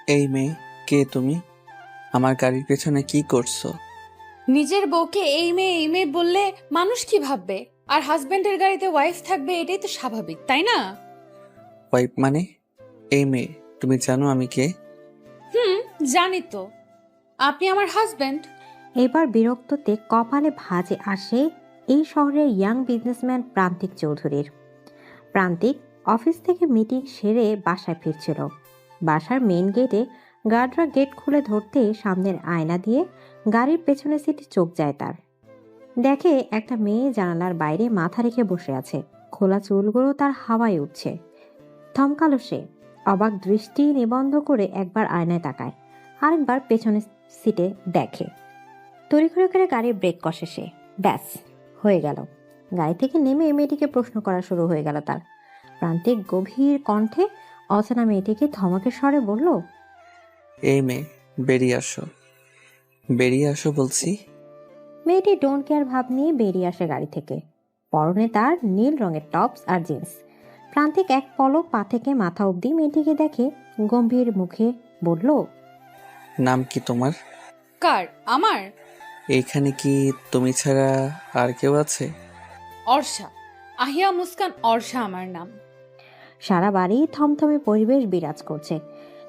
এই মেয়ে, কে তুমি? আমার গাড়ির পেছনে কি করছো? নিজের বউকে এই মেয়ে বললে মানুষ কি ভাববে? আর হাজবেন্ডের গাড়িতে ওয়াইফ থাকবে, এটাই তো স্বাভাবিক, তাই না? ওয়াইফ মানে? এই মেয়ে, তুমি জানো আমি কে? হুম, জানি তো। আপনি আমার হাজবেন্ড। এবার বিরক্ততে কপালে ভাঁজে আসে এই শহরের ইয়াং বিজনেসম্যান প্রান্তিক চৌধুরীর। প্রান্তিক অফিস থেকে মিটিং সেরে বাসায় ফিরছিল। বাসার মেইন গেটে গার্ডরা গেট খুলে ধরতে সামনের আয়না দিয়ে গাড়ির পেছনের সিটে চোখ যায় তার। দেখে একটা মেয়ে জানালার বাইরে মাথা রেখে বসে আছে, খোলা চুলগুলো তার হাওয়ায় উঠছে। থমকালো সে, অবাক দৃষ্টি নিবন্ধ করে একবার আয়নায় তাকায়, আরেকবার পেছনের সিটে দেখে। তড়িঘড়ি করে গাড়ির ব্রেক কষে সে। ব্যাস, হয়ে গেল। গাড়ি থেকে নেমে মেয়েটিকে প্রশ্ন করা শুরু হয়ে গেল তার। প্রান্তিক গভীর কণ্ঠে অচেনা মেয়েটিকে ধমকের স্বরে বলল, এই মেয়ে, বেরিয়ে আসো, বেরিয়ে আসো বলছি। মেয়েটি ডোন্ট কেয়ার ভাব নিয়ে বেরিয়ে আসে গাড়ি থেকে। পরনে তার নীল রঙের টপস আর জিন্স। প্রান্তিক এক পলক পা থেকে মাথা অবধি মেয়েটিকে দেখে গম্ভীর মুখে বলল, নাম কি তোমার? কার? আমার? এইখানে কি তুমি ছাড়া আর কেউ আছে? অর্ষা। আহিয়া মুস্কান অর্ষা আমার নাম। সারা বাড়ি থমথমে পরিবেশ বিরাজ করছে।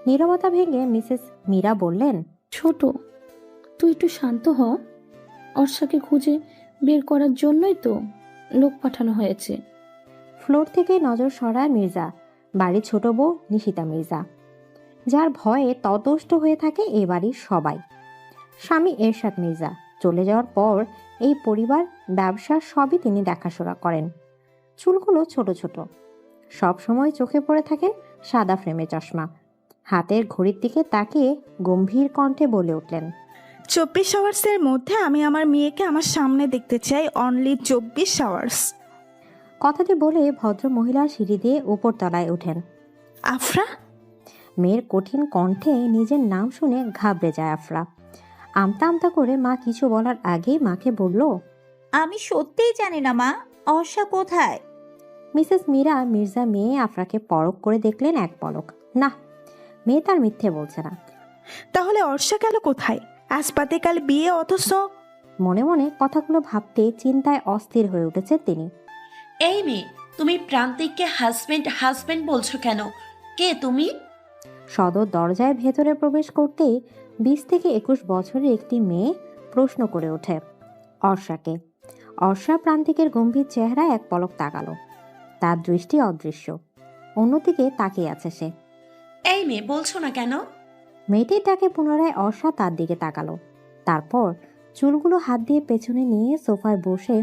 নীরবতা ভেঙে মিসেস মীরা বললেন, ছোট, তুই একটু শান্ত হ। অর্ষাকে খুঁজে বের করার জন্যই তো লোক পাঠানো হয়েছে। ফ্লোর থেকে নজর সরায় মির্জা, বাড়ির ছোট বউ নিশিতা মির্জা, যার ভয়ে ততষ্ট হয়ে থাকে এ বাড়ির সবাই। স্বামী এরশাদ মির্জা চলে যাওয়ার পর এই পরিবার ব্যবসা সবই তিনি দেখাশোনা করেন। চুলগুলো ছোট ছোট, সব সময় চোখে পড়ে থাকেন সাদা ফ্রেমে চশমা। হাতের ঘড়ির দিকে তাকিয়ে গম্ভীর কণ্ঠে বলে উঠলেন, 24 আওয়ার্সের মধ্যে আমি আমার মেয়েকে আমার সামনে দেখতে চাই, অনলি 24 আওয়ার্স। কথাটি বলে ভদ্র মহিলা সিঁড়ি দিয়ে উপর তলায় ওঠেন। আফরা, মেয়ের কঠিন কণ্ঠে নিজের নাম শুনে ঘাবড়ে যায় আফরা। আমতা আমতা করে মা কিছু বলার আগেই মাকে বলল, আমি সত্যিই জানি না মা, অর্ষা কোথায়? মিসেস মীরা মির্জা মেয়ে আফরাকে পরখ করে দেখলেন এক পলক। না, মেয়ে তার মিথ্যে বলছে না। তাহলে অর্ষা গেল কোথায়? আজ পাতে কাল বিয়ে, অথচ মনে মনে কথাগুলো ভাবতে চিন্তায় অস্থির হয়ে উঠেছে তিনি। এই মেয়ে, তুমি প্রান্তিককে হাজবেন্ড হাজবেন্ড বলছো কেন? কে তুমি? সদর দরজায় ভেতরে প্রবেশ করতেই 20 থেকে 21 বছরের একটি মেয়ে প্রশ্ন করে ওঠে অর্ষাকে। অর্ষা প্রান্তিকের গম্ভীর চেহারায় এক পলক তাকালো। তার দৃষ্টি অদৃশ্য, অন্যদিকে তাকিয়ে আছে সে। এই মেয়ে, বলছো না কেন? মেয়েটির ডাকে পুনরায় অর্ষা তার দিকে তাকালো। তারপর চুলগুলো হাত দিয়ে পেছনে নিয়ে সোফায় বসে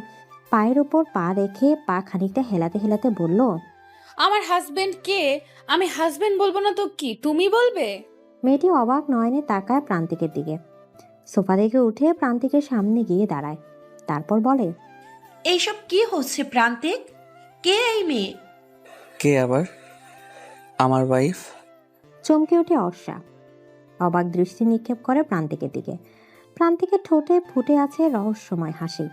পায়ের ওপর পা রেখে পা খানিকটা হেলাতে হেলাতে বলল, আমার হাজবেন্ড কে? আমি হাজবেন্ড বলবো না তো কি তুমি বলবে? মেয়েটি অবাক নয়নে তাকায় প্রান্তিকের দিকে। সোফা থেকে উঠে প্রান্তিকের সামনে গিয়ে দাঁড়ায়। তারপর বলে, এইসব কি হচ্ছে প্রান্তিক? কে এই মেয়ে? কে আবার? আমার ওয়াইফ। চমকে ওঠে অর্ষা, অবাক দৃষ্টি নিক্ষেপ করে প্রান্তিকের দিকে। প্রান্তিকের ঠোঁটে ফুটে আছে রহস্যময় হাসি।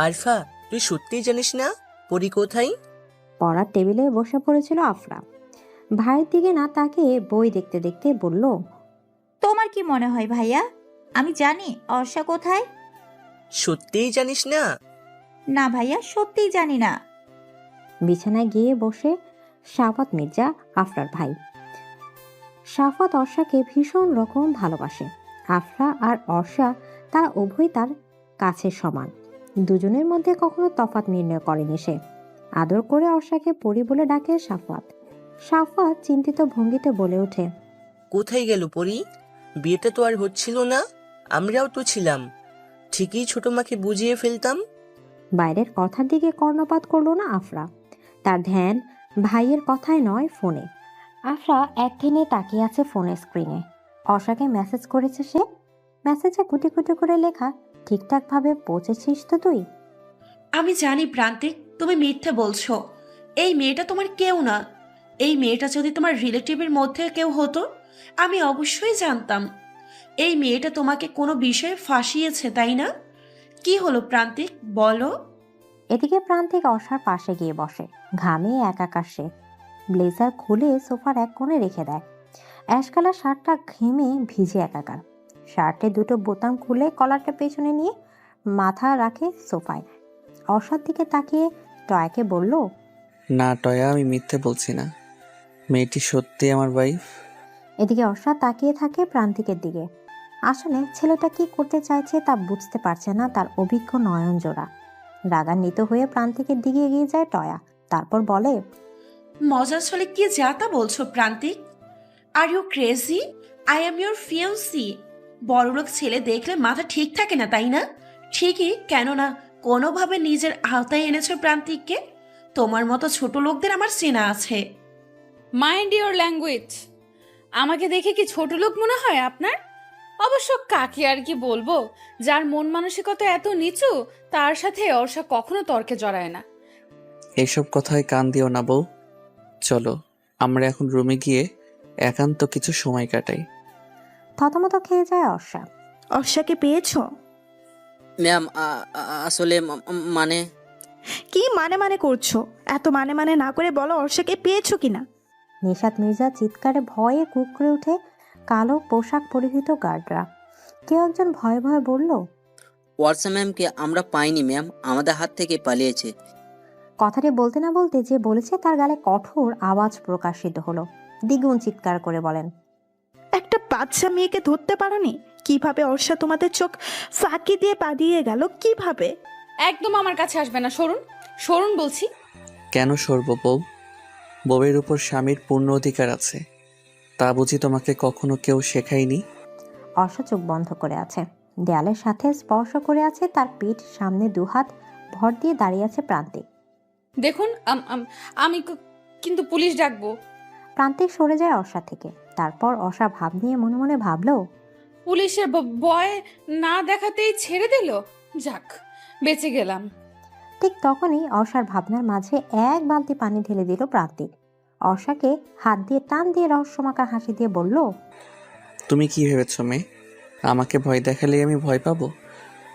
আরফা, তুই সত্যিই জানিস না পরি কোথায়? পড়ার টেবিলে বসে পড়েছিল আফরা। ভাইয়ের দিকে না তাকিয়ে বই দেখতে দেখতে বলল, তোমার কি মনে হয় ভাইয়া, আমি জানি অর্ষা কোথায়? সত্যিই জানিস না? না ভাইয়া, সত্যিই জানি না। বিছানায় গিয়ে বসে শাফাত মির্জা, আফরার ভাই। শাফাত অর্ষাকে ভীষণ রকম ভালোবাসে। আফরা আর অর্ষা তারা উভয় তার কাছে সমান। দুজনের মধ্যে কখনো তফাৎ নির্ণয় করেনি সে। আদর করে অর্ষাকে পরি বলে ডাকে শাফাত। শাফাত চিন্তিত ভঙ্গিতে বলে ওঠে, কোথায় গেল পরি? বিয়েটা তো আর হচ্ছিল না, আমরাও তো ছিলাম, ঠিকই ছোট মাকে বুঝিয়ে ফেলতাম। বাইরের কথার দিকে কর্ণপাত করলো না আফরা। তার ধ্যান ভাইয়ের কথায় নয়, ফোনে। আফরা একদিনে তাকিয়ে আছে ফোনের স্ক্রিনে। অর্ষাকে মেসেজ করেছে সে। মেসেজে কুটি কুটি করে লেখা, ঠিকঠাক ভাবে পৌঁছেছিস তো তুই? আমি জানি প্রান্তিক, তুমি মিথ্যে বলছো। এই মেয়েটা তোমার কেউ না। এই মেয়েটা যদি তোমার রিলেটিভের মধ্যে কেউ হতো, আমি অবশ্যই জানতাম। এই মেয়েটা তোমাকে কোনো বিষয়ে ফাঁসিয়েছে, তাই না? কি হলো প্রান্তিক, বলো। এদিকে প্রান্তিক অর্ষার পাশে গিয়ে বসে। ঘামে একাকার সে। ব্লেজার খুলে সোফার এক কোণে রেখে দেয়। অ্যাশ কালার শার্টটা ঘেমে ভিজে একাকার। শার্টে দুটো বোতাম খুলে কলারটা পেছনে নিয়ে মাথা রাখে সোফায়। অর্ষার দিকে তাকিয়ে টয়াকে বলল, না টয়া, আমি মিথ্যে বলছি না। মেয়েটি সত্যি আমার ওয়াইফ। এদিকে অর্ষা তাকিয়ে থাকে প্রান্তিকের দিকে। আসলে ছেলেটা কি করতে চাইছে তা বুঝতে পারছে না তার অভিজ্ঞ নয়ন জোড়া। রাগান্বিত হয়ে প্রান্তিকের দিকে এগিয়ে যায় টয়া, তারপর বলে, মজার ছলে কি যা তা বলছো Prantik? Are you crazy? I am your fiancee. বড়লোক ছেলে দেখলে মাথা ঠিক থাকে না, তাই না? ঠিকই, কেননা কোনোভাবে নিজের আওতায় এনেছো প্রান্তিককে। তোমার মতো ছোট লোকদের আমার চেনা আছে। Mind your language. আমাকে দেখে কি ছোট লোক মনে হয় আপনার? অবশ্য কাকে আর কি বলবো, যার মন মানসিকতা এত নিচু তার সাথে অর্ষা কখনো তর্কে জড়ায় না। এসব কথায় কান দিও না বউ। চলো আমরা এখন রুমে গিয়ে একান্ত কিছু সময় কাটাই। থতমত খেয়ে যায় অর্ষা। অর্ষাকে পেয়েছো? ম্যাম আসলে মানে কি মানে মানে করছো? এত মানে মানে না করে বলো অর্ষাকে পেয়েছো কিনা। নিশাত মির্জা চিৎকারে ভয়ে কুঁকড়ে উঠে কালো পোশাক পরিহিত গার্ডরা। কেউ একজন ভয়ে ভয়ে বলল, ওয়ার্সা ম্যামকে আমরা পাইনি ম্যাম, আমাদের হাত থেকে পালিয়েছে। কথাটি বলতে না বলতে যে বলেছে তার গালে কঠোর আওয়াজ প্রকাশিত হলো। দ্বিগুণ চিৎকার করে বলেন, একটা বাচ্চা মেয়েকে ধরতে পারোনি? কিভাবে অর্ষা তোমাদের চোখ ফাঁকি দিয়ে পালিয়ে গেল কিভাবে? একদম আমার কাছে আসবে না, সরুন সরুন বলছি। কেন সরব বউ? বউয়ের উপর স্বামীর পূর্ণ অধিকার আছে, তা বুঝি তোমাকে কখনো কেউ শেখায়নি? অর্ষা চোখ বন্ধ করে আছে। দেয়ালের সাথে স্পর্শ করে আছে তার পিঠ, সামনে দুহাত ভর দিয়ে দাঁড়িয়ে আছে প্রান্তিক। দেখুন আমি কিন্তু পুলিশ ডাকবো। প্রান্তিক সরে যায় অর্ষা থেকে। তারপর অর্ষা ভাব নিয়ে মনে মনে ভাবলো, পুলিশের ভয় না দেখাতেই ছেড়ে দিল, যাক বেঁচে গেলাম। ঠিক তখনই অর্ষার ভাবনার মাঝে এক বালতি পানি ঢেলে দিল প্রান্তিক। অর্ষাকে হাত দিয়ে টান দিয়ে রহস্যমাখা হাসি দিয়ে বলল, তুমি কি ভেবেছ মেয়ে, আমাকে ভয় দেখালে আমি ভয় পাবো?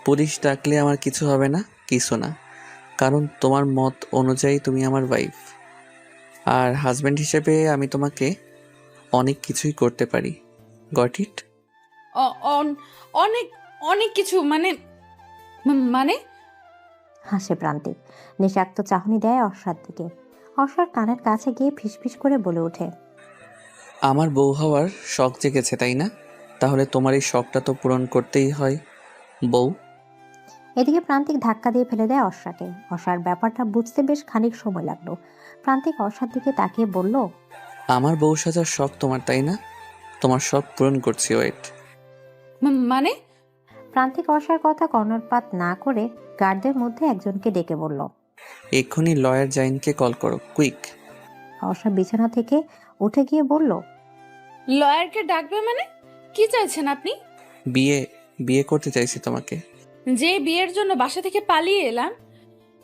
পুলিশ ডাকলে আমার কিছু হবে না? কিছু না, কারণ তোমার মত অনুযায়ী তুমি আমার ওয়াইফ, আর হাজব্যান্ড হিসেবে আমি তোমাকে অনেক কিছুই করতে পারি। Got it? অনেক অনেক কিছু মানে মানে হাসে প্রান্তিক। নিষাক্ত চাহনি দেয় অর্ষার দিকে। অর্ষার কানের কাছে গিয়ে ফিসফিস করে বলে ওঠে, আমার বউ হওয়ার শখ জেগেছে তাই না? তাহলে তোমার এই শখটা তো পূরণ করতেই হয় বউ। এদিকে প্রান্তিক ধাক্কা দিয়ে ফেলে দেয় অর্ষাকে। অর্ষার ব্যাপারটা বুঝতে বেশ খানিক সময় লাগলো। প্রান্তিক অর্ষার দিকে তাকিয়ে বলল, আমার বউ সাজার শখ তোমার তাই না? তোমার শখ পূরণ করছি, ওয়েট। মানে প্রান্তিক অর্ষার কথা কর্ণপাত না করে গার্ডদের মধ্যে একজনকে ডেকে বলল, এক্ষুনি লয়ার জাইনকে কল করো, কুইক। অর্ষা বিছানা থেকে উঠে গিয়ে বলল, লয়ারকে ডাকবে মানে? কি চাইছেন আপনি? বিয়ে করতে চাইছি তোমাকে। যে বিয়ের জন্য বাসা থেকে পালিয়ে এলাম,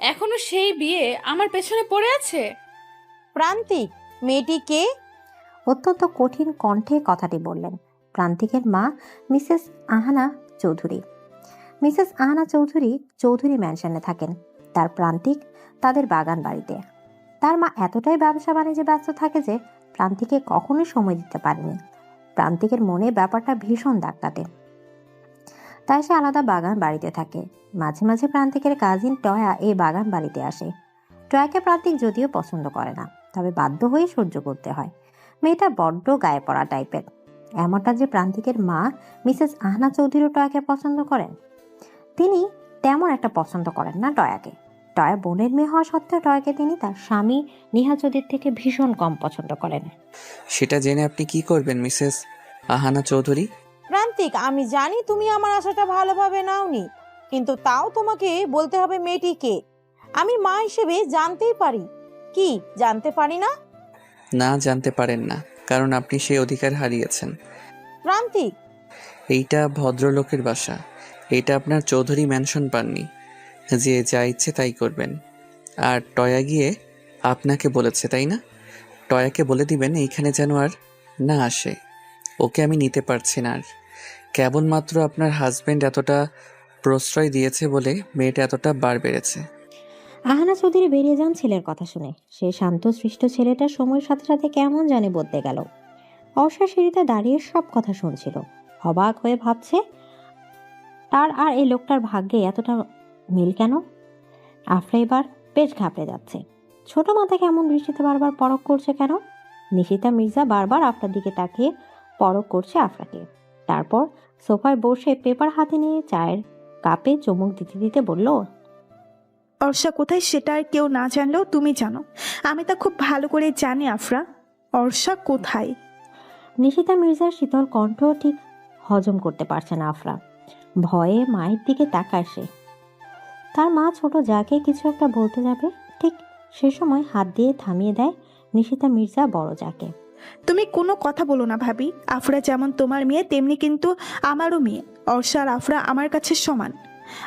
এখনো সেই বিয়ে আমার পেছনে পড়ে আছে। প্রান্তিক, মেয়েটি কে? অত্যন্ত কঠিন কণ্ঠে কথাটি বললেন প্রান্তিকের মা মিসেস আহানা চৌধুরী। মিসেস আহানা চৌধুরী চৌধুরী ম্যানশনে থাকেন। তার প্রান্তিক তাদের বাগান বাড়িতে। তার মা এতটাই ব্যবসা বাণিজ্যে ব্যস্ত থাকে যে প্রান্তিকে কখনোই সময় দিতে পারেনি। প্রান্তিকের মনে ব্যাপারটা ভীষণ দাগ কাটে, তাই সে আলাদা বাগান বাড়িতে থাকে। মাঝে মাঝে প্রান্তিকের কাজিন টয়া এই বাগান বাড়িতে আসে। টয়াকে প্রান্তিক যদিও পছন্দ করে না, তবে বাধ্য হয়ে সহ্য করতে হয়। মেয়েটা বড্ড গায়ে পড়া টাইপের। এমনটা যে প্রান্তিকের মা মিসেস আহনা চৌধুরীও টয়াকে পছন্দ করেন। তিনি তেমন একটা পছন্দ করেন না টয়াকে। টয়া বোনের মেয়ে হওয়া সত্ত্বেও টয়াকে তিনি তার স্বামী নিহাচৌধুরীর থেকে ভীষণ কম পছন্দ করেন। সেটা জেনে আপনি কি করবেন মিসেস আহানা চৌধুরী? প্রান্তিক, আমি জানি তুমি আমার আশাটা ভালোভাবে নাওনি, কিন্তু তাও তোমাকে বলতে হবে মেয়েটি কে। আমি মা হিসেবে জানতেই পারি। কি জানতে পারি না? না, জানতে পারেন না, কারণ আপনি সেই অধিকার হারিয়েছেন। প্রান্তিক, এইটা ভদ্রলোকের বাসা, এটা আপনার চৌধুরী ম্যানশন পাননি যে যা ইচ্ছে তাই করবেন। আর টয়া গিয়ে আপনাকে বলেছে তাই না? টয়াকে বলে দিবেন এইখানে যেন আর না আসে। ওকে আমি নিতে পারছি না। আর কেবলমাত্র আপনার হাজবেন্ড এতটা প্রশ্রয় দিয়েছে বলে মেয়েটা এতটা বার বেড়েছে। আহানা চৌধুরী বেরিয়ে যান ছেলের কথা শুনে। সে শান্ত সৃষ্ট ছেলেটা সময়ের সাথে সাথে কেমন জানে বদলে গেল। অর্ষা সিঁড়িতে দাঁড়িয়ে সব কথা শুনছিল, অবাক হয়ে ভাবছে তার আর এই লোকটার ভাগ্যে এতটা মিল কেন। আফরা এবার বেশ ঘাবড়ে যাচ্ছে। ছোট মাথাকে এমন দৃষ্টিতে বারবার পরখ করছে কেন? নিশিতা মির্জা বারবার আফরার দিকে তাকিয়ে পরখ করছে আফরাকে। তারপর সোফায় বসে পেপার হাতে নিয়ে চায়ের কাপে চুমুক দিতে দিতে বলল, অর্ষা কোথায় সেটা আর কেউ না জানলেও তুমি জানো। আমি তা খুব ভালো করে জানি আফরা। অর্ষা কোথায়? নিশিতা মির্জার শীতল কণ্ঠ ঠিক হজম করতে পারছে না আফরা। ভয়ে মায়ের দিকে তাকায় সে। তার মা ছোট যাকে কিছু একটা বলতে যাবে, ঠিক সে সময় হাত দিয়ে থামিয়ে দেয় নিশিতা মির্জা বড় যাকে। তুমি কোনো কথা বলো না ভাবি। আফরা যেমন তোমার মেয়ে তেমনি কিন্তু আমারও মেয়ে। অর্ষা আর আফরা আমার কাছে সমান।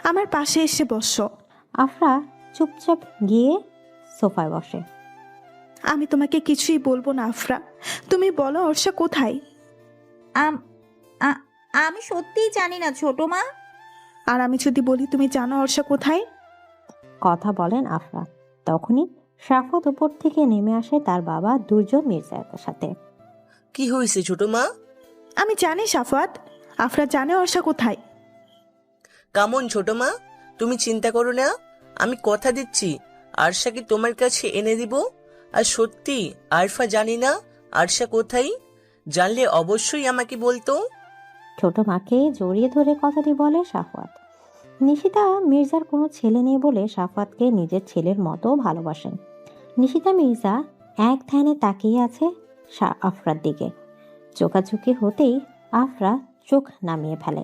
আমার পাশে এসে বসো। আফরা চুপচাপ গিয়ে সোফায় বসে। আমি তোমাকে কিছুই বলবো না আফরা, তুমি বলো অর্ষা কোথায়? আমি সত্যিই জানি না ছোট মা। আর আমি যদি বলি তুমি জানো অর্ষা কোথায়? কথা বলেন আফরা। তখনই শাফত উপর থেকে নেমে আসে তার বাবা দুর্জন মির্জার সাথে। কি হয়েছে ছোট মা? আমি জানি সাফাত, আফরা জানে অর্ষা কোথায়। কেমন ছোট মা, তুমি চিন্তা করো না, আমি কথা দিচ্ছি আরশাকে তোমার কাছে এনে দিব। আর সত্যি আরফা জানি না আরশা কোথায়, জানলে অবশ্যই আমাকে বলতো। ছোট মাকে জড়িয়ে ধরে কথাটি বলে সাফাত। নিশিতা মির্জার কোনো ছেলে নেই বলে সাফাতকে নিজের ছেলের মতো ভালোবাসেন। নিশিতা মির্জা এক ধ্যানে তাকিয়ে আছে আফরার দিকে। চোখাচোখি হতেই আফরা চোখ নামিয়ে ফেলে।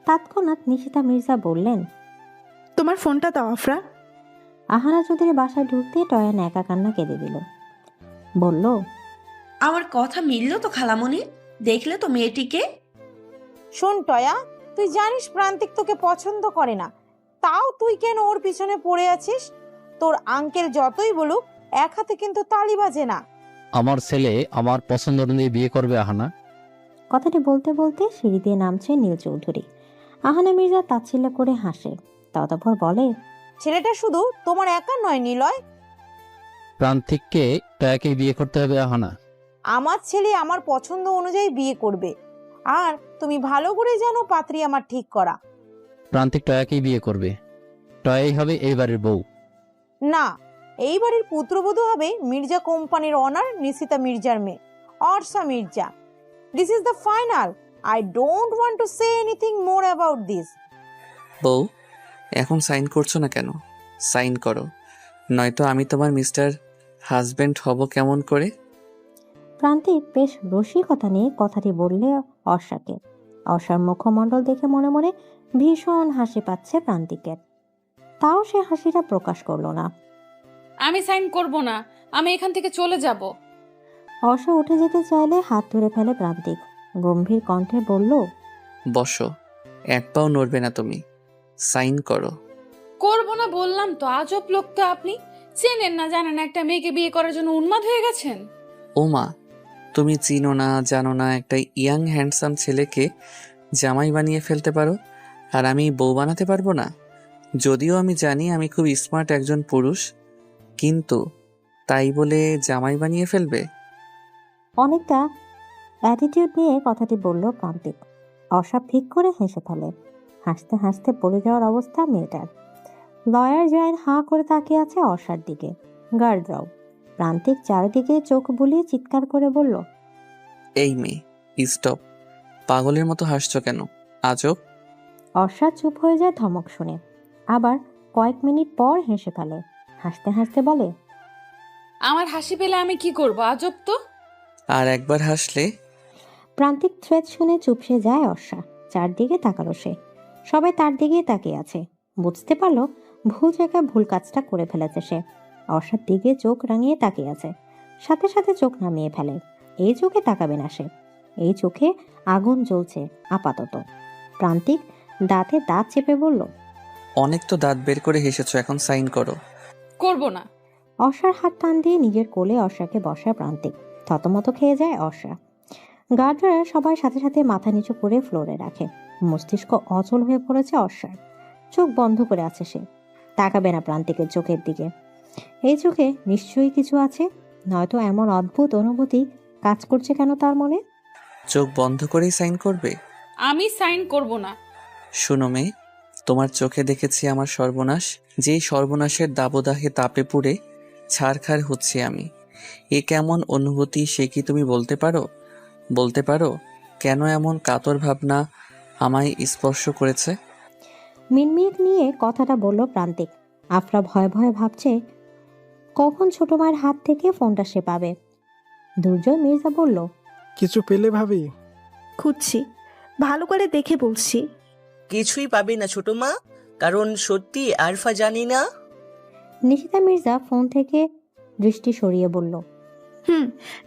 তৎক্ষণাৎ নিশিতা মির্জা বললেন, তোমার ফোনটা দাও আফরা। আহানা চৌধুরী বাসায় ঢুকতে টয়ান একা কান্না কেঁদে দিল। বলল, আমার কথা মিললো তো খালামণি? দেখলে তো মেয়েটিকে? শোন টয়া, তুই জানিস প্রান্তিক তোকে পছন্দ করে না, তাও তুই কেন ওর পিছনে পড়ে আছিস? তোর আঙ্কেল যতই বলুক এক হাতে কিন্তু তালি বাজে না। আমার ছেলে আমার পছন্দ অনুযায়ী বিয়ে করবে আহানা। কথাটি বলতে বলতে সিঁড়ি দিয়ে নামছে নীল চৌধুরী। আহানা মির্জা তাচ্ছিল্য করে হাসে। ততপর বলে, ছেলেটা শুধু তোমার একা নয় নিলয়, প্রান্তিককে টয়াকে বিয়ে করতে হবে আহানা। আমার ছেলে আমার পছন্দ অনুযায়ী বিয়ে করবে। আর তুমি ভালো করে জানো পাত্রী আমার ঠিক করা। প্রান্তিক টয়াকেই বিয়ে করবে, টয়াই হবে এই বাড়ির বউ। না, এই বাড়ির পুত্রবধূ হবে মির্জা কোম্পানির অনার নিশিতা মির্জার মেয়ে Orsha Mirza. This is the final. I don't want to say anything more about this. বউ, এখন সাইন করছো না কেন? সাইন করো, নয়তো আমি তোমার মিস্টার হাজবেন্ড হব কেমন করে? প্রান্তিক বেশ রসিকতা নিয়ে কথাটি বললে অর্ষাকে। অর্ষার মুখমণ্ডল দেখে মনে মনে ভীষণ হাসি পাচ্ছে প্রান্তিকের। তাও সে হাসিটা প্রকাশ করলো না। আমি সাইন করব না, আমি এখান থেকে চলে যাব। অর্ষা উঠে যেতে চাইলে হাত ধরে ফেলে প্রান্তিক। গম্ভীর কণ্ঠে বলল, বসো, এক পাও নড়বে না তুমি। সাইন করো। করব না বললাম তো। আজব লোক তো আপনি। চেনেন না জানেন একটা মেয়েকে বিয়ে করার জন্য উন্মাদ হয়ে গেছেন। ও মা, তুমি চিনো না জানো না একটা ইয়াং হ্যান্ডসাম ছেলেকে জামাই বানিয়ে ফেলতে পারো, আর আমি বউ বানাতে পারবো না? যদিও আমি জানি আমি খুব স্মার্ট একজন পুরুষ, কিন্তু তাই বলে জামাই বানিয়ে ফেলবে? অনেকটা অ্যাটিটিউড নিয়ে কথাটি বলল প্রান্তিক। অর্ষা ফিক করে হেসে ফেলে। হাসতে হাসতে পড়ে যাওয়ার অবস্থা মেয়েটার। লয়ার জয়েন হাঁ করে তাকিয়ে আছে অর্ষার দিকে। গার্ডরাও। প্রান্তিক চারিদিকে চোখ বুলিয়ে চিৎকার করে বলল, এই মেয়ে, স্টপ! পাগলের মতো হাসছো কেন? আজব! অর্ষা চুপ হয়ে যায় ধমক শুনে। আবার কয়েক মিনিট পর হেসে ফেলে। হাসতে হাসতে বলে, আমার হাসি পেলে আমি কি করব? আজব তো। আর একবার হাসলে। প্রান্তিক থ্রেট শুনে চুপসে যায় অর্ষা। চারদিকে তাকালো সে। সবাই তার দিকেই তাকিয়ে আছে। বুঝতে পারলো ভুল জায়গায় ভুল কাজটা করে ফেলেছে সে। অর্ষার দিকে চোখ রাঙিয়ে তাকিয়ে আছে। সাথে সাথে চোখ নামিয়ে ফেলে। এই চোখে তাকাবে না সে। এই চোখে আগুন জ্বলছে আপাতত। প্রান্তিক দাঁতে দাঁত চেপে বলল, অনেক তো দাঁত বের করে হেসেছো, এখন সাইন করো। করব না। অর্ষার হাত টান দিয়ে নিজের কোলে অর্ষাকে বসায় প্রান্তিক। থতমত খেয়ে যায় অর্ষা। গার্ডরা সবাই সাথে সাথে মাথা নিচু করে ফ্লোরে রাখে। মস্তিষ্ক অচল হয়ে পড়েছে অর্ষার। চোখ বন্ধ করে আছে সে। তাকাবে না প্রান্তিকের চোখের দিকে। এই চোখে নিশ্চয়ই কিছু আছে, নয়তো এমন অদ্ভুত অনুভূতি কাজ করছে কেন তার মনে? চোখ বন্ধ করেই সাইন করবে? আমি সাইন করব না। শুনো মেয়ে, তোমার চোখে দেখেছি আমার সর্বনাশ। যেই সর্বনাশের দাবদাহে তাপে পুড়ে ছারখার হচ্ছি আমি। এ কেমন অনুভূতি সে কি তুমি বলতে পারো? বলতে পারো কেন এমন কাতর ভাবনা আমায় স্পর্শ করেছে? মিনমিক নিয়ে কথাটা বলল প্রান্তিক। আফরা ভয়ে ভয়ে ভাবছে কখন ছোট মায়ের হাত থেকে ফোনটা সে পাবে। দুর্জয় মির্জা বলল, কিছু পেলে ভাবি? খুঁজছি, ভালো করে দেখে বলছি। কিছুই পাবি না ছোট মা, কারণ সত্যি আরফা জানি না। নিশিতা মির্জা ফোন থেকে দৃষ্টি সরিয়ে বলল,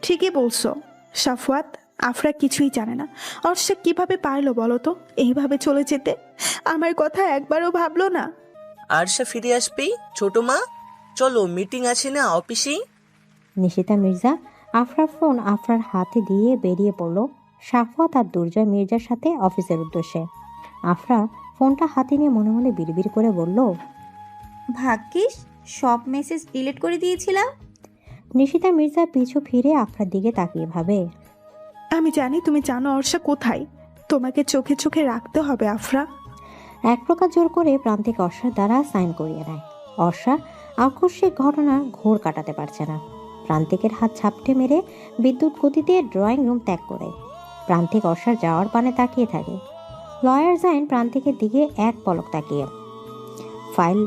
ঠিকই বলছো সাফওয়াত, আফরা কিছুই জানে না। অর্ষা কিভাবে পারলো বলো তো এইভাবে চলে যেতে? আমার কথা একবারও ভাবলো না। আরশা ফিরে আসবেই ছোট মা, চলো মিটিং আছে না অফিসেই। নিশিতা মির্জা আফরার ফোন আফরার হাতে দিয়ে বেরিয়ে পড়ল সাফওয়াত আর দুর্জয় মির্জার সাথে অফিসের উদ্দেশ্যে। আফরা ফোনটা হাতে নিয়ে মনে মনে বিড়বিড় করে বলল, ভাগ্যিস সব মেসেজ ডিলিট করে দিয়েছিলাম। নিশিতা মির্জা পিছু ফিরে আফরার দিকে তাকিয়ে ভাবে, আমি জানি তুমি জানো অর্ষা কোথায়। তোমাকে চোখে চোখে রাখতে হবে আফরা। এক প্রকার জোর করে প্রান্তিক অর্ষার দ্বারা সাইন করিয়ে নেয়। অর্ষা আকস্মিক ঘটনার ঘোর কাটাতে পারছে না। প্রান্তিকের হাত ঝাপটে মেরে বিদ্যুৎ গতিতে ড্রয়িং রুম ত্যাগ করে প্রান্তিক অর্ষার যাওয়ার পানে তাকিয়ে থাকে। লয়ার জাইন প্রান্তিকের দিকে এক পলক তাকিয়ে ফাইল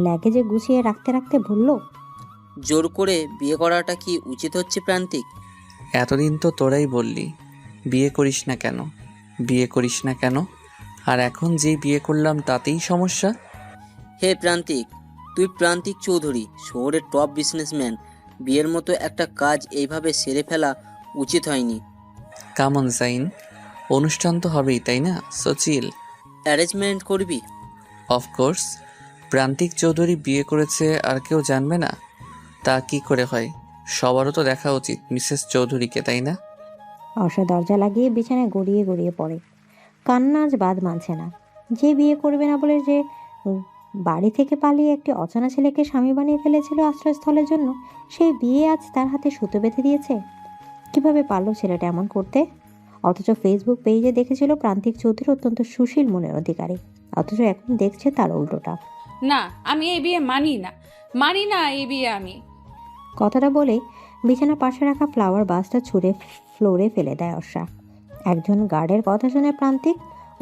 ল্যাগেজে গুছিয়ে রাখতে রাখতে বলল, জোর করে বিয়ে করাটা কি উচিত হচ্ছে প্রান্তিক? এতদিন তো তোরাই বললি বিয়ে করিস না কেন, বিয়ে করিস না কেন, আর এখন যেই বিয়ে করলাম তাতেই সমস্যা। হে প্রান্তিক, তুই প্রান্তিক চৌধুরী, শহরের টপ বিজনেসম্যান। বিয়ের মতো একটা কাজ এইভাবে সেরে ফেলা উচিত হয়নি। কামন জাইন, অনুষ্ঠান তো হবেই তাই না? সচিল অ্যারেঞ্জমেন্ট করবি? অফকোর্স। প্রান্তিক চৌধুরী বিয়ে করেছে আর কেউ জানবে না? তা কি করে হয়? সবারও তো দেখা উচিত মিসেস চৌধুরীকে, তাই না? অর্ষা দরজা লাগিয়ে বিছানায় গড়িয়ে গড়িয়ে পড়ে। কান্না আজ বাদ মানছে না। যে বিয়ে করবে না বলে যে বাড়ি থেকে পালিয়ে একটি অচেনা ছেলেকে স্বামী বানিয়ে ফেলেছিল আশ্রয়স্থলের জন্য, সেই বিয়ে আজ তার হাতে সুতো বেঁধে দিয়েছে। কিভাবে পারল ছেলেটা এমন করতে? অথচ ফেসবুক পেজে দেখেছিল প্রান্তিক চৌধুরী অত্যন্ত সুশীল মনের অধিকারী, অথচ এখন দেখছে তার উল্টোটা। না, আমি এই বিয়ে মানি না, মানি না এই বিয়ে আমি। কথাটা বলে বিছানার পাশে রাখা ফ্লাওয়ার বাসটা ছুঁড়ে ফ্লোরে ফেলে দেয় অর্ষা। একজন গার্ডের কথা শুনে প্রান্তিক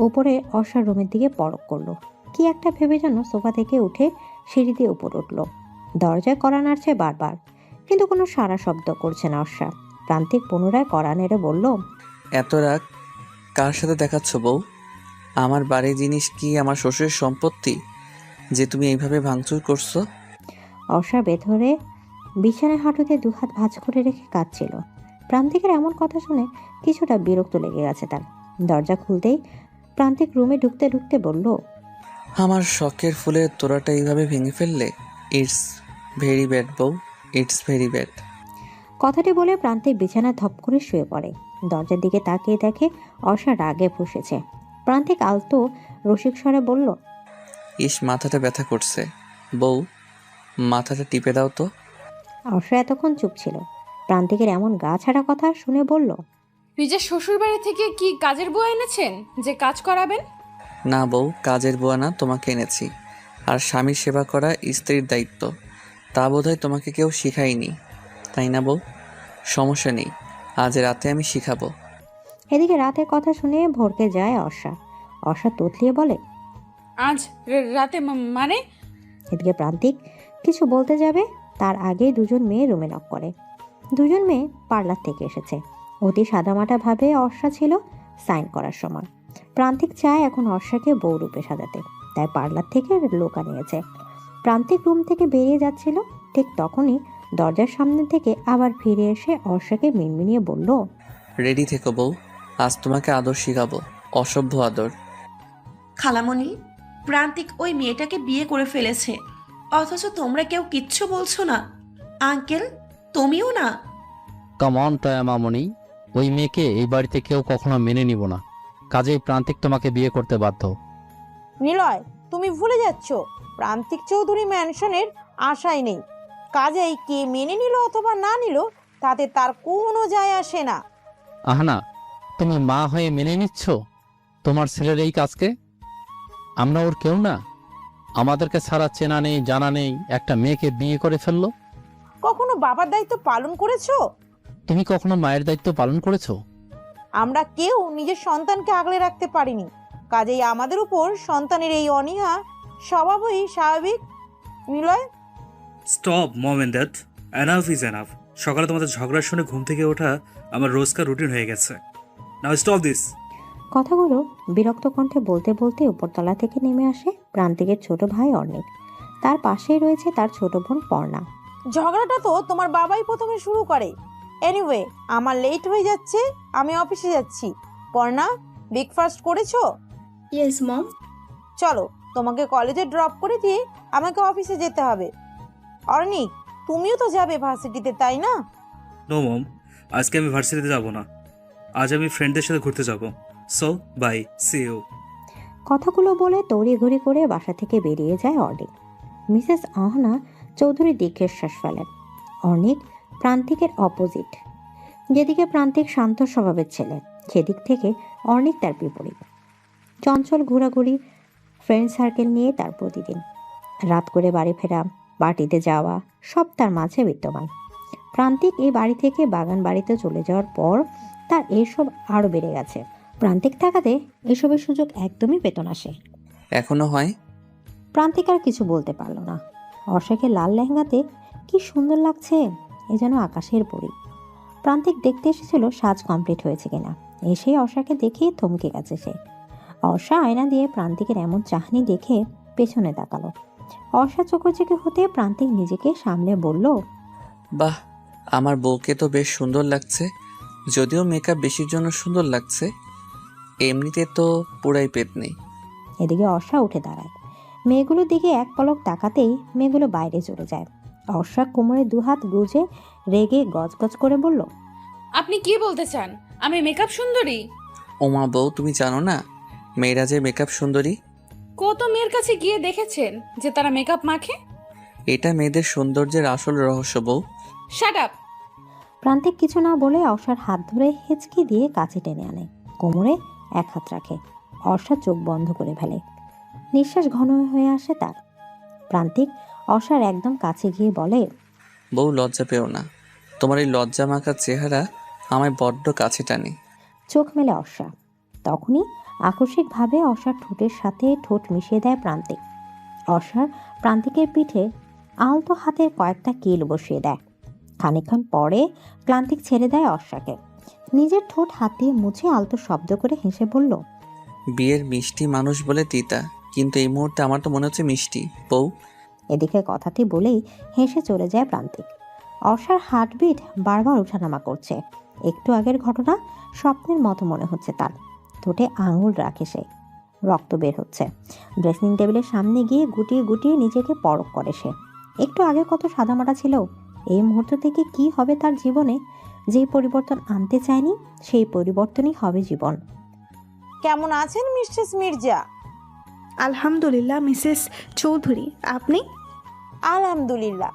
উপরে অর্ষার রুমের দিকে পলক করলো। কি একটা ভেবে যেন সোফা থেকে উঠে সিঁড়ি দিয়ে উপর উঠল। দরজায় কড়া নাড়ছে বারবার, কিন্তু কোনো সাড়া শব্দ করছে না অর্ষা। প্রান্তিক পুনরায় কড়া নেড়ে বলল, এত রাগ কার সাথে দেখাচ্ছ বউ? আমার বাড়ির জিনিস কি আমার শ্বশুরের সম্পত্তি যে তুমি এইভাবে ভাঙচুর করছো? অর্ষা ভেতরে বিছানায় হাঁটুতে দুহাত ভাঁজ করে রেখে কাঁদছিল। প্রান্তিকের এমন কথা শুনে কিছুটা বিরক্ত লেগে গেছে তার। দরজা খুলতেই প্রান্তিক রুমে ঢুকতে ঢুকতে বলল, আমার শখের ফুলের তোড়াটা এইভাবে ভেঙে ফেললে? ইটস ভেরি ব্যাড বউ, ইটস ভেরি ব্যাড। কথাটি বলে প্রান্তিক বিছানায় ধপ করে শুয়ে পড়ে। দরজার দিকে তাকিয়ে দেখে অর্ষা রাগে ফুঁসেছে। প্রান্তিক আলতো রসিক স্বরে বলল, ইস মাথাটা ব্যথা করছে বউ, মাথাটা টিপে দাও তো। অর্ষা এতক্ষণ চুপ ছিল। প্রান্তিকের এমন গা ছাড়া কথা শুনে বলল, নিজের শ্বশুর বাড়ি থেকে কি কাজের বউ এনেছেন যে কাজ করাবেন? না বউ, কাজের বুয়া না, তোমাকে এনেছি। আর স্বামীর সেবা করা স্ত্রীর দায়িত্ব, তা বোধহয় তোমাকে কেউ শিখায়নি, তাই না বউ? সমস্যা নেই, আজ রাতে আমি শিখাবো। এদিকে রাতের কথা শুনে ভরকে যায় অর্ষা। অর্ষা তোতলিয়ে বলে, আজ রাতে মানে? এদিকে প্রান্তিক কিছু বলতে যাবে তার আগেই দুজন মেয়ে রুমে নক করে। দুজন মেয়ে পার্লার থেকে এসেছে। অতি সাদামাটা ভাবে অর্ষা ছিল সাইন করার সময়। প্রান্তিক চায় এখন অর্ষাকে বউ রূপে সাজাতে, তাই পার্লার থেকে লোক আনিয়েছে। প্রান্তিক রুম থেকে বেরিয়ে যাচ্ছিল, ঠিক তখনই দরজার সামনে থেকে আবার ফিরে এসে অর্ষাকে মিনমিনিয়ে বলল, রেডি থেকো বউ, আজ তোমাকে আদর শিখাবো, অসভ্য আদর। খালামণি, প্রান্তিক ওই মেয়েটাকে বিয়ে করে ফেলেছে, অথচ তোমরা কেউ কিচ্ছু বলছো না। আঙ্কেল, তুমিও না? কাম অন টয়া মামনি, ওই মেয়েকে এই বাড়িতে কেউ কখনো মেনে নিব না, কাজেই প্রান্তিক তোমাকে বিয়ে করতে বাধ্য। নিলয়, তুমি ভুলে যাচ্ছ প্রান্তিক চৌধুরী ম্যানশনের আশাই নেই। কাজেই কে মেনে নিল অথবা না নিল তাতে তার কোনো যায় আসে না। আহানা, তুমি মা হয়ে মেনে নিচ্ছ তোমার ছেলের এই কাজকে? আমরা ওর কেউ না? আমাদেরকে ছাড়া চেনা নেই জানা নেই একটা মেয়েকে বিয়ে করে ফেললো। কখনো বাবার দায়িত্ব পালন করেছো? তুমি কখনো মায়ের দায়িত্ব পালন করেছো? আমরা কেউ নিজের সন্তানকে আগলে রাখতে পারিনি, কাজেই আমাদের উপর সন্তানের এই অনীহা স্বভাবই স্বাভাবিক। Niloy, stop mom and dad, enough is enough. সকালে তোমাদের ঝগড়া শুনে ঘুম থেকে ওঠা আমার রোজকার রুটিন হয়ে গেছে। Now stop this. কথাগুলো বিরক্ত কণ্ঠে বলতে বলতে উপরতলা থেকে নেমে আসে প্রান্তিকের ছোট ভাই অর্ণিক। তার পাশেই রয়েছে তার ছোট বোন পর্ণা। ঝগড়াটা তো তোমার বাবাই প্রথমে শুরু করে। এনিওয়ে, আমার লেট হয়ে যাচ্ছে, আমি অফিসে যাচ্ছি। পর্ণা, ব্রেকফাস্ট করেছো? Yes mom. চলো, তোমাকে কলেজে ড্রপ করে দিয়ে আমাকে অফিসে যেতে হবে। অর্ণিক, তুমিও তো যাবে ভার্সিটিতে, তাই না? নো মম, আজকে আমি ভার্সিটিতে যাব না। আজ আমি ফ্রেন্ডদের সাথে ঘুরতে যাব। So bye, see you. কথাগুলো বলে তড়িঘড়ি করে বাসা থেকে বেরিয়ে যায় অর্ণিক। মিসেস আহনা চৌধুরী দীর্ঘশ্বাস ফেলেন। অর্ণিক প্রান্তিকের অপোজিট। যেদিকে প্রান্তিক শান্ত স্বভাবের ছেলে, সেদিক থেকে অর্ণিক তার বিপরীত। চঞ্চল ঘোরাঘুরি, ফ্রেন্ড সার্কেল নিয়ে তার প্রতিদিন। রাত করে বাড়ি ফেরা, পার্টিতে যাওয়া, সব তার মাঝে বিদ্যমান। প্রান্তিক এই বাড়ি থেকে বাগান বাড়িতে চলে যাওয়ার পর তার এসব আরও বেড়ে গেছে। প্রান্তিক থাকাতে এসবের সুযোগ একদমই পেত না সে। এখনো হয়? প্রান্তিক আর কিছু বলতে পারল না। অর্ষাকে লাল লেহেঙ্গাতে কি সুন্দর লাগছে, এ যেন আকাশের পরী। প্রান্তিক দেখতে এসেছিল সাজ কমপ্লিট হয়েছে কিনা। এসে অর্ষাকে দেখেই থমকে গেছে সে। অর্ষা আয়না দিয়ে প্রান্তিকের এমন চাহনি দেখে পেছনে তাকালো। অর্ষা চোখোচোখি হতে প্রান্তিক নিজেকে সামলে বলল, বাহ, আমার বউকে তো বেশ সুন্দর লাগছে। যদিও মেকআপ বেশির জন্য সুন্দর লাগছে, এমনিতে তো পুরাই পেট নেই। এদিকে অর্ষা উঠে দাঁড়ায়। মেয়েগুলোর দিকে এক পলক তাকাতেই মেয়েগুলো বাইরে চলে যায়। অর্ষা কোমরে দুহাত গুজে রেগে গজগজ করে বলল, আপনি কি বলতে চান? আমি মেকআপ সুন্দরী? ওমা বউ, তুমি জানো না মেয়েরা যে মেকআপ সুন্দরী? কত মেয়ের কাছে গিয়ে দেখেছেন যে তারা মেকআপ মাখে? এটা মেয়েদের সৌন্দর্যের আসল রহস্য বউ। Shut up. প্রান্তিক কিছু না বলে অর্ষার হাত ধরে হেঁচকি দিয়ে কাছে টেনে আনে, কোমরে এক হাত রাখে। অর্ষা চোখ বন্ধ করে ফেলে। নিঃশ্বাস ঘন হয়ে আসে তার। প্রান্তিক অর্ষার একদম কাছে গিয়ে বলে, বউ লজ্জা পেও না, তোমার এই লজ্জা মাখা চেহারা আমায় বড্ড কাছে টানে। চোখ মেলে অর্ষা। তখনই আকস্মিকভাবে অর্ষার ঠোঁটের সাথে ঠোঁট মিশিয়ে দেয় প্রান্তিক। অর্ষার প্রান্তিকের পিঠে আলতো হাতের কয়েকটা কিল বসিয়ে দেয়। খানিকক্ষণ পরে প্রান্তিক ছেড়ে দেয় অর্ষাকে। নিজের ঠোঁট হাত দিয়ে মুছে আলতো শব্দ করে হেসে বলল, বিয়ের মিষ্টি মানুষ বলে তিতা, কিন্তু এই মুহূর্তে আমার তো মনে হচ্ছে মিষ্টি বউ। এদিকে কথাটি বলেই হেসে চলে যায় প্রান্তিক। অর্ষার হার্টবিট বারবার ওঠানামা করছে। একটু আগের ঘটনা স্বপ্নের মতো মনে হচ্ছে তার। ঠোঁটে আঙুল রাখে সে, রক্ত বের হচ্ছে। ড্রেসিং টেবিলের সামনে গিয়ে গুটিয়ে গুটিয়ে নিজেকে পরখ করে সে। একটু আগে কত সাদামাটা ছিল, এই মুহূর্ত থেকে কি হবে তার জীবনে? যেই পরিবর্তন আনতে চায়নি সেই পরিবর্তনই হবে জীবন। কেমন আছেন মিসেস মির্জা? আলহামদুলিল্লাহ মিসেস চৌধুরী, আপনি? আলহামদুলিল্লাহ।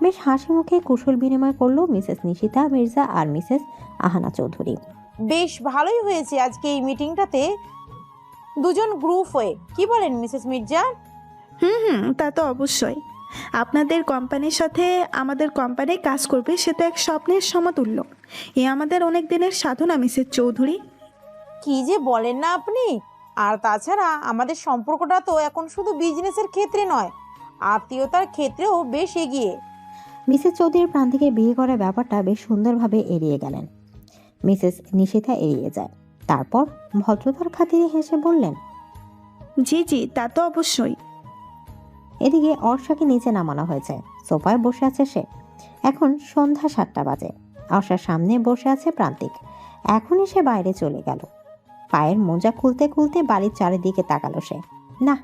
বেশ হাসি মুখে কুশল বিনিময় করলো মিসেস নিশিতা মির্জা আর মিসেস আহানা চৌধুরী। বেশ ভালোই হয়েছে আজকে এই মিটিংটাতে দুজন গ্রুপ হয়ে, কি বলেন মিসেস মির্জা? তা তো অবশ্যই। আপনাদের কোম্পানির সাথে আমাদের কোম্পানি কাজ করবে, সেটা এক স্বপ্নের সমতুল্য। এ আমাদের অনেক দিনের সাধনা মিসেস চৌধুরী। কি যে বলেন না আপনি! আর তাছাড়া আমাদের সম্পর্কটা তো এখন শুধু বিজনেসের ক্ষেত্রে নয়, আত্মীয়তার ক্ষেত্রেও বেশ এগিয়ে। মিসেস চৌধুরীর প্রান্তিকে বিয়ে করার ব্যাপারটা বেশ সুন্দরভাবে এড়িয়ে গেলেন। মিসেস নিশিতা এড়িয়ে যায়। তারপর ভদ্রতার খাতিরে হেসে বললেন, জি জি, তা তো অবশ্যই। এদিকে অর্ষাকে নিচে নামানো হয়েছে। সোফায় বসে আছে সে। এখন সন্ধ্যা 7টা বাজে। অর্ষার সামনে বসে আছে প্রান্তিক। এখনই সে বাইরে চলে গেল। পায়ের মোজা খুলতে খুলতে বাড়ির চারিদিকে তাকালো সে। না,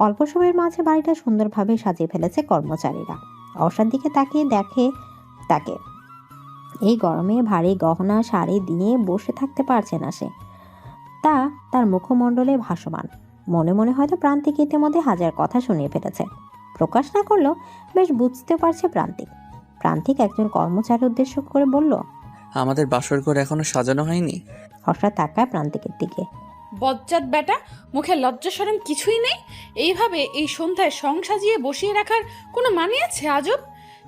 অল্প সময়ের মাঝে বাড়িটা সুন্দরভাবে সাজিয়ে ফেলেছে কর্মচারীরা। অর্ষার দিকে তাকিয়ে দেখে তাকে। এই গরমে ভারী গহনা শাড়ি দিয়ে বসে থাকতে পারছে না সে। তা তার মুখমণ্ডলে ভাসমান। মনে মনে হয়তো প্রান্তিক ইতিমধ্যে হাজার কথা শুনিয়ে ফেলেছে। প্রকাশ না করলেও বেশ বুঝতে পারছে প্রান্তিক। প্রান্তিক একজন কর্মচারী উদ্দেশ্য করে বলল, আমাদের বাসর ঘর এখনো সাজানো হয়নি। হর্ষা তাকায় প্রান্তিকের দিকে। বজ্জাত বেটা, মুখে লজ্জা শরম কিছুই নেই। এইভাবে এই সন্ধ্যায় সং সাজিয়ে বসিয়ে রাখার কোনো মানে আছে? আজব,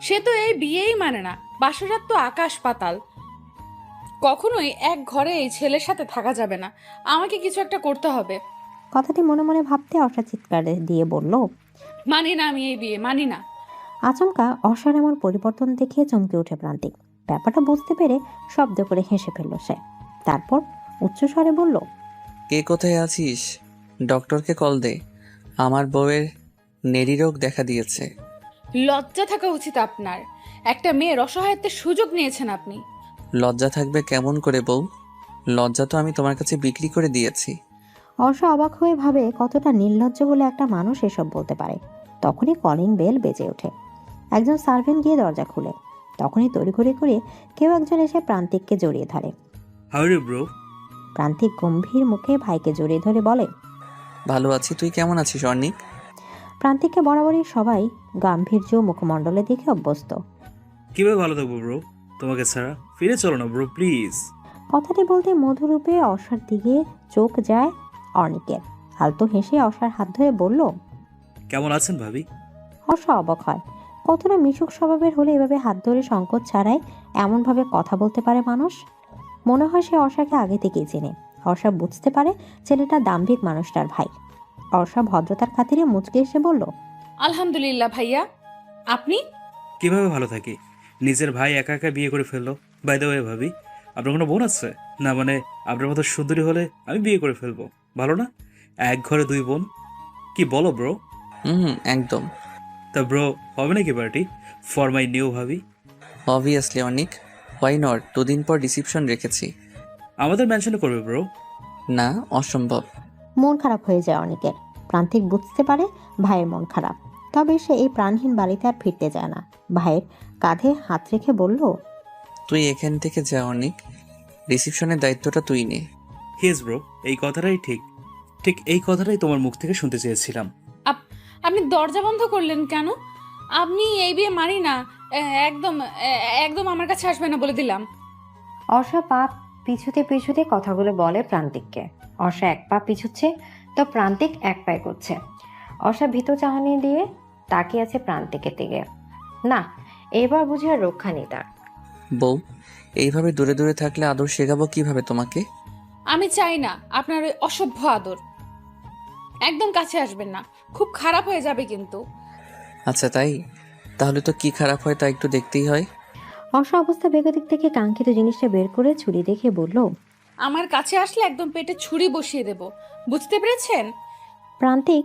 সে তো এই বিয়েই মানে না। বাসরাত তো আকাশ পাতাল। কখনোই এক ঘরে এই ছেলের সাথে থাকা যাবে না। আমাকে কিছু একটা করতে হবে। কথাটি মনে মনে ভাবতে অর্ষা চিৎকার দিয়ে বলল, মানি না, আমি এই বিয়ে মানি না। আচমকা অর্ষার এমন পরিবর্তন দেখে চমকে ওঠে প্রান্তিক। ব্যাপারটা বুঝতে পেরে শব্দ করে হেসে ফেলল সে। তারপর উচ্চস্বরে বলল, কে কোথায় আছিস? ডক্টরকে কল দে, আমার বউয়ের নেরি রোগ দেখা দিয়েছে। লজ্জা থাকা উচিত আপনার। একটা মেয়ের অসহায়ত্বের সুযোগ নিয়েছেন আপনি। লজ্জা থাকবে কেমন করে বউ? লজ্জা তো আমি তোমার কাছে বিক্রি করে দিয়েছি। অর্ষা অবাক হয়ে ভাবে কতটা নির্লজ্জ হলে একটা মানুষ এসব বলতে পারে। তখনই কলিং বেল বেজে ওঠে। একজন সার্ভেন্ট গিয়ে দরজা খুলে। তখনই তড়িঘড়ি করে কেউ একজন এসে প্রান্তিককে জড়িয়ে ধরে। How are you bro? Prantik গম্ভীর মুখে ভাইকে জড়িয়ে ধরে বলে, ভালো আছি, তুই কেমন আছিস অর্ণিক? প্রান্তিককে বরাবরই সবাই গাম্ভীর্য মুখমণ্ডলে দেখে অভ্যস্ত। কিভাবে ভালো থাকবো ব্রো তোমাকে ছাড়া? ফিরে চলো না ব্রো প্লিজ। কথাটি বলতে মধুরূপে অর্ষার দিকে চোখ যায় অর্ণিকের। আলতো হেসে অর্ষার হাত ধরে বলল, কেমন আছেন ভাবি? অর্ষা অবাক হয়। কতটা মিশুক স্বভাবের হলে এভাবে হাত ধরে সংকোচ ছাড়াই এমনভাবে কথা বলতে পারে মানুষ। মনে হয় সে অর্ষাকে আগে থেকেই চেনে। অর্ষা বুঝতে পারে ছেলেটা দাম্ভিক মানুষটার ভাই। অর্ষা ভদ্রতার খাতিরে মুচকে এসে বলল, আলহামদুলিল্লাহ ভাইয়া। আপনি? কিভাবে ভালো থাকি? নিজের ভাই একা একা বিয়ে করে ফেললো। বাই দ্য ওয়ে ভাবি, আপনার কোনো বোন আছে? না মানে আপনার মতো সুন্দরী হলে আমি বিয়ে করে ফেলবো। ভালো না? এক ঘরে দুই বোন। কি বলো ব্রো? একদম। তা ব্রো, হবে নাকি পার্টি ফর মাই নিউ ভাবি? Obviously Arnik, why not? দুদিন পর রিসিপশন রেখেছি। আমাদের মেনশনে করবে ব্রো? না, অসম্ভব। মন খারাপ হয়ে যায় অনেকের। প্রান্তিক বুঝতে পারে ভাইয়ের মন খারাপ, তবে সে এই প্রাণহীন বাড়িতে আর ফিরতে চায় না। ভাইয়ের কাঁধে হাত রেখে বলল, তুই এখান থেকে যা অর্ণিক, রিসিপশনের দায়িত্বটা তুই নে। হিয়েস ব্রো, এই কথাটাই ঠিক। ঠিক এই কথাটাই তোমার মুখ থেকে শুনতে চেয়েছিলাম। আপনি দরজা বন্ধ করলেন কেন? আপনি এই বিয়ে মানি না। একদম একদম আমার কাছে আসবে না বলে দিলাম। অর্ষা পা পিছুতে পিছুতে কথাগুলো বলে প্রান্তিককে। অর্ষা এক পা পিছুচ্ছে তো প্রান্তিক এক পায়ে করছে। অর্ষা ভীত চাহনি দিয়ে তাকিয়ে আছে প্রান্তিকের দিকে। না, এবার বুঝে আর রক্ষা নেই তার। বউ, এইভাবে দূরে দূরে থাকলে আদর শেখাবো কিভাবে তোমাকে? আমি চাই না আপনার ওই অসভ্য আদর। একদম কাছে আসবেন না, খুব খারাপ হয়ে যাবে কিন্তু। আচ্ছা তাই? তাহলে তো কি খারাপ হয় তা একটু দেখতেই হয়। অর্ষা অবস্থা বেগতিক থেকে কাঙ্ক্ষিত জিনিসটা বের করে ছুরি দেখে বলল, আমার কাছে আসলে একদম পেটে ছুরি বসিয়ে দেব, বুঝতে পেরেছেন? প্রান্তিক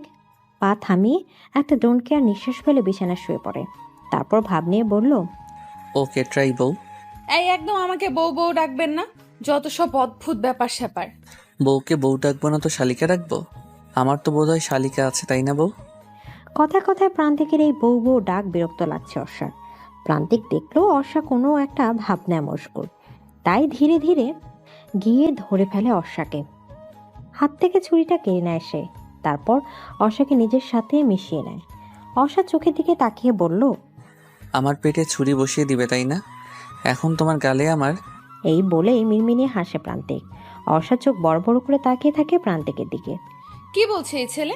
পা থামিয়ে একটা ডোন্ট কেয়ার নিঃশ্বাস ফেলে বিছানায় শুয়ে পড়ে। তারপর ভাব নিয়ে বলল, ওকে ট্রাই বউ। এই একদম আমাকে বউ বউ ডাকবেন না, যত সব অদ্ভুত ব্যাপার স্যাপার। বউকে বউ ডাকবো না তো শালিকা রাখবো? আমার তো বোধ হয় শালিকা আছে, তাই না বউ? কথায় কথায় প্রান্তিকের এই বউ বউ ডাক বিরক্ত লাগছে অর্ষার। প্রান্তিক দেখলো অর্ষা কোনো একটা ভাবনায় মশগুল, তাই ধীরে ধীরে গিয়ে ধরে ফেলে অর্ষাকে। হাত থেকে ছুরিটা কেড়ে নেয় সে। তারপর অর্ষাকে নিজের সাথে মিশিয়ে নেয়। অর্ষা চোখের দিকে তাকিয়ে বলল, আমার পেটে ছুরি বসিয়ে দিবে তাই না? এখন তোমার গালে আমার। এই বলেই মিনমিনিয়ে হাসে প্রান্তিক। অর্ষা চোখ বড় বড় করে তাকিয়ে থাকে প্রান্তিকের দিকে। কি বলছে এই ছেলে?